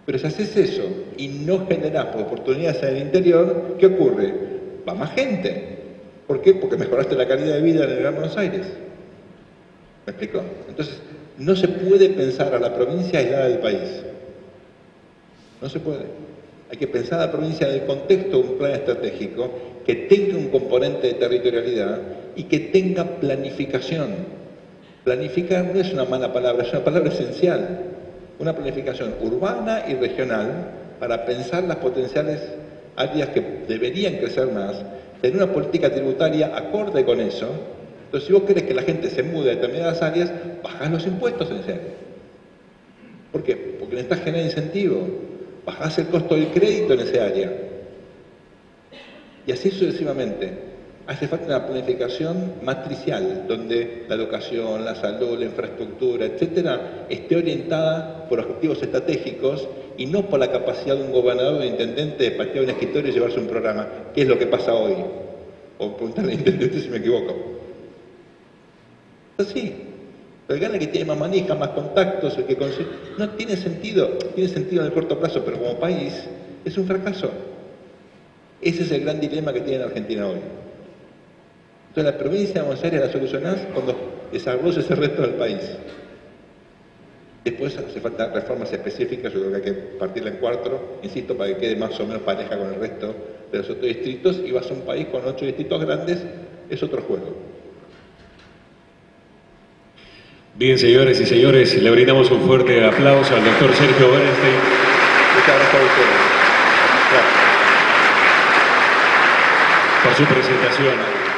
Pero si haces eso y no generás oportunidades en el interior, ¿qué ocurre? Va más gente. ¿Por qué? Porque mejoraste la calidad de vida en el Gran Buenos Aires. ¿Me explico? Entonces, no se puede pensar a la provincia aislada del país. No se puede. Hay que pensar a la provincia en el contexto de un plan estratégico que tenga un componente de territorialidad y que tenga planificación. Planificar no es una mala palabra, es una palabra esencial. Una planificación urbana y regional para pensar las potenciales áreas que deberían crecer más, tener una política tributaria acorde con eso. Entonces, si vos querés que la gente se mude a determinadas áreas, bajás los impuestos en ese área. ¿Por qué? Porque necesitas generar incentivo, bajás el costo del crédito en ese área. Y así sucesivamente. Hace falta una planificación matricial, donde la educación, la salud, la infraestructura, etcétera, esté orientada por objetivos estratégicos y no por la capacidad de un gobernador o de intendente de patear un escritorio y llevarse un programa, que es lo que pasa hoy. O preguntarle al intendente si me equivoco. Así. Pero el gana que tiene más manija, más contactos, el que consigue... No tiene sentido en el corto plazo, pero como país es un fracaso. Ese es el gran dilema que tiene la Argentina hoy. Entonces la provincia de Buenos Aires la solucionás cuando desarrolles el resto del país. Después hace falta reformas específicas, yo creo que hay que partirla en 4, insisto, para que quede más o menos pareja con el resto de los otros distritos, y vas a un país con 8 distritos grandes, es otro juego. Bien, señores y señores, le brindamos un fuerte aplauso al doctor Sergio Bernstein. Muchas gracias a ustedes. Gracias. Por su presentación.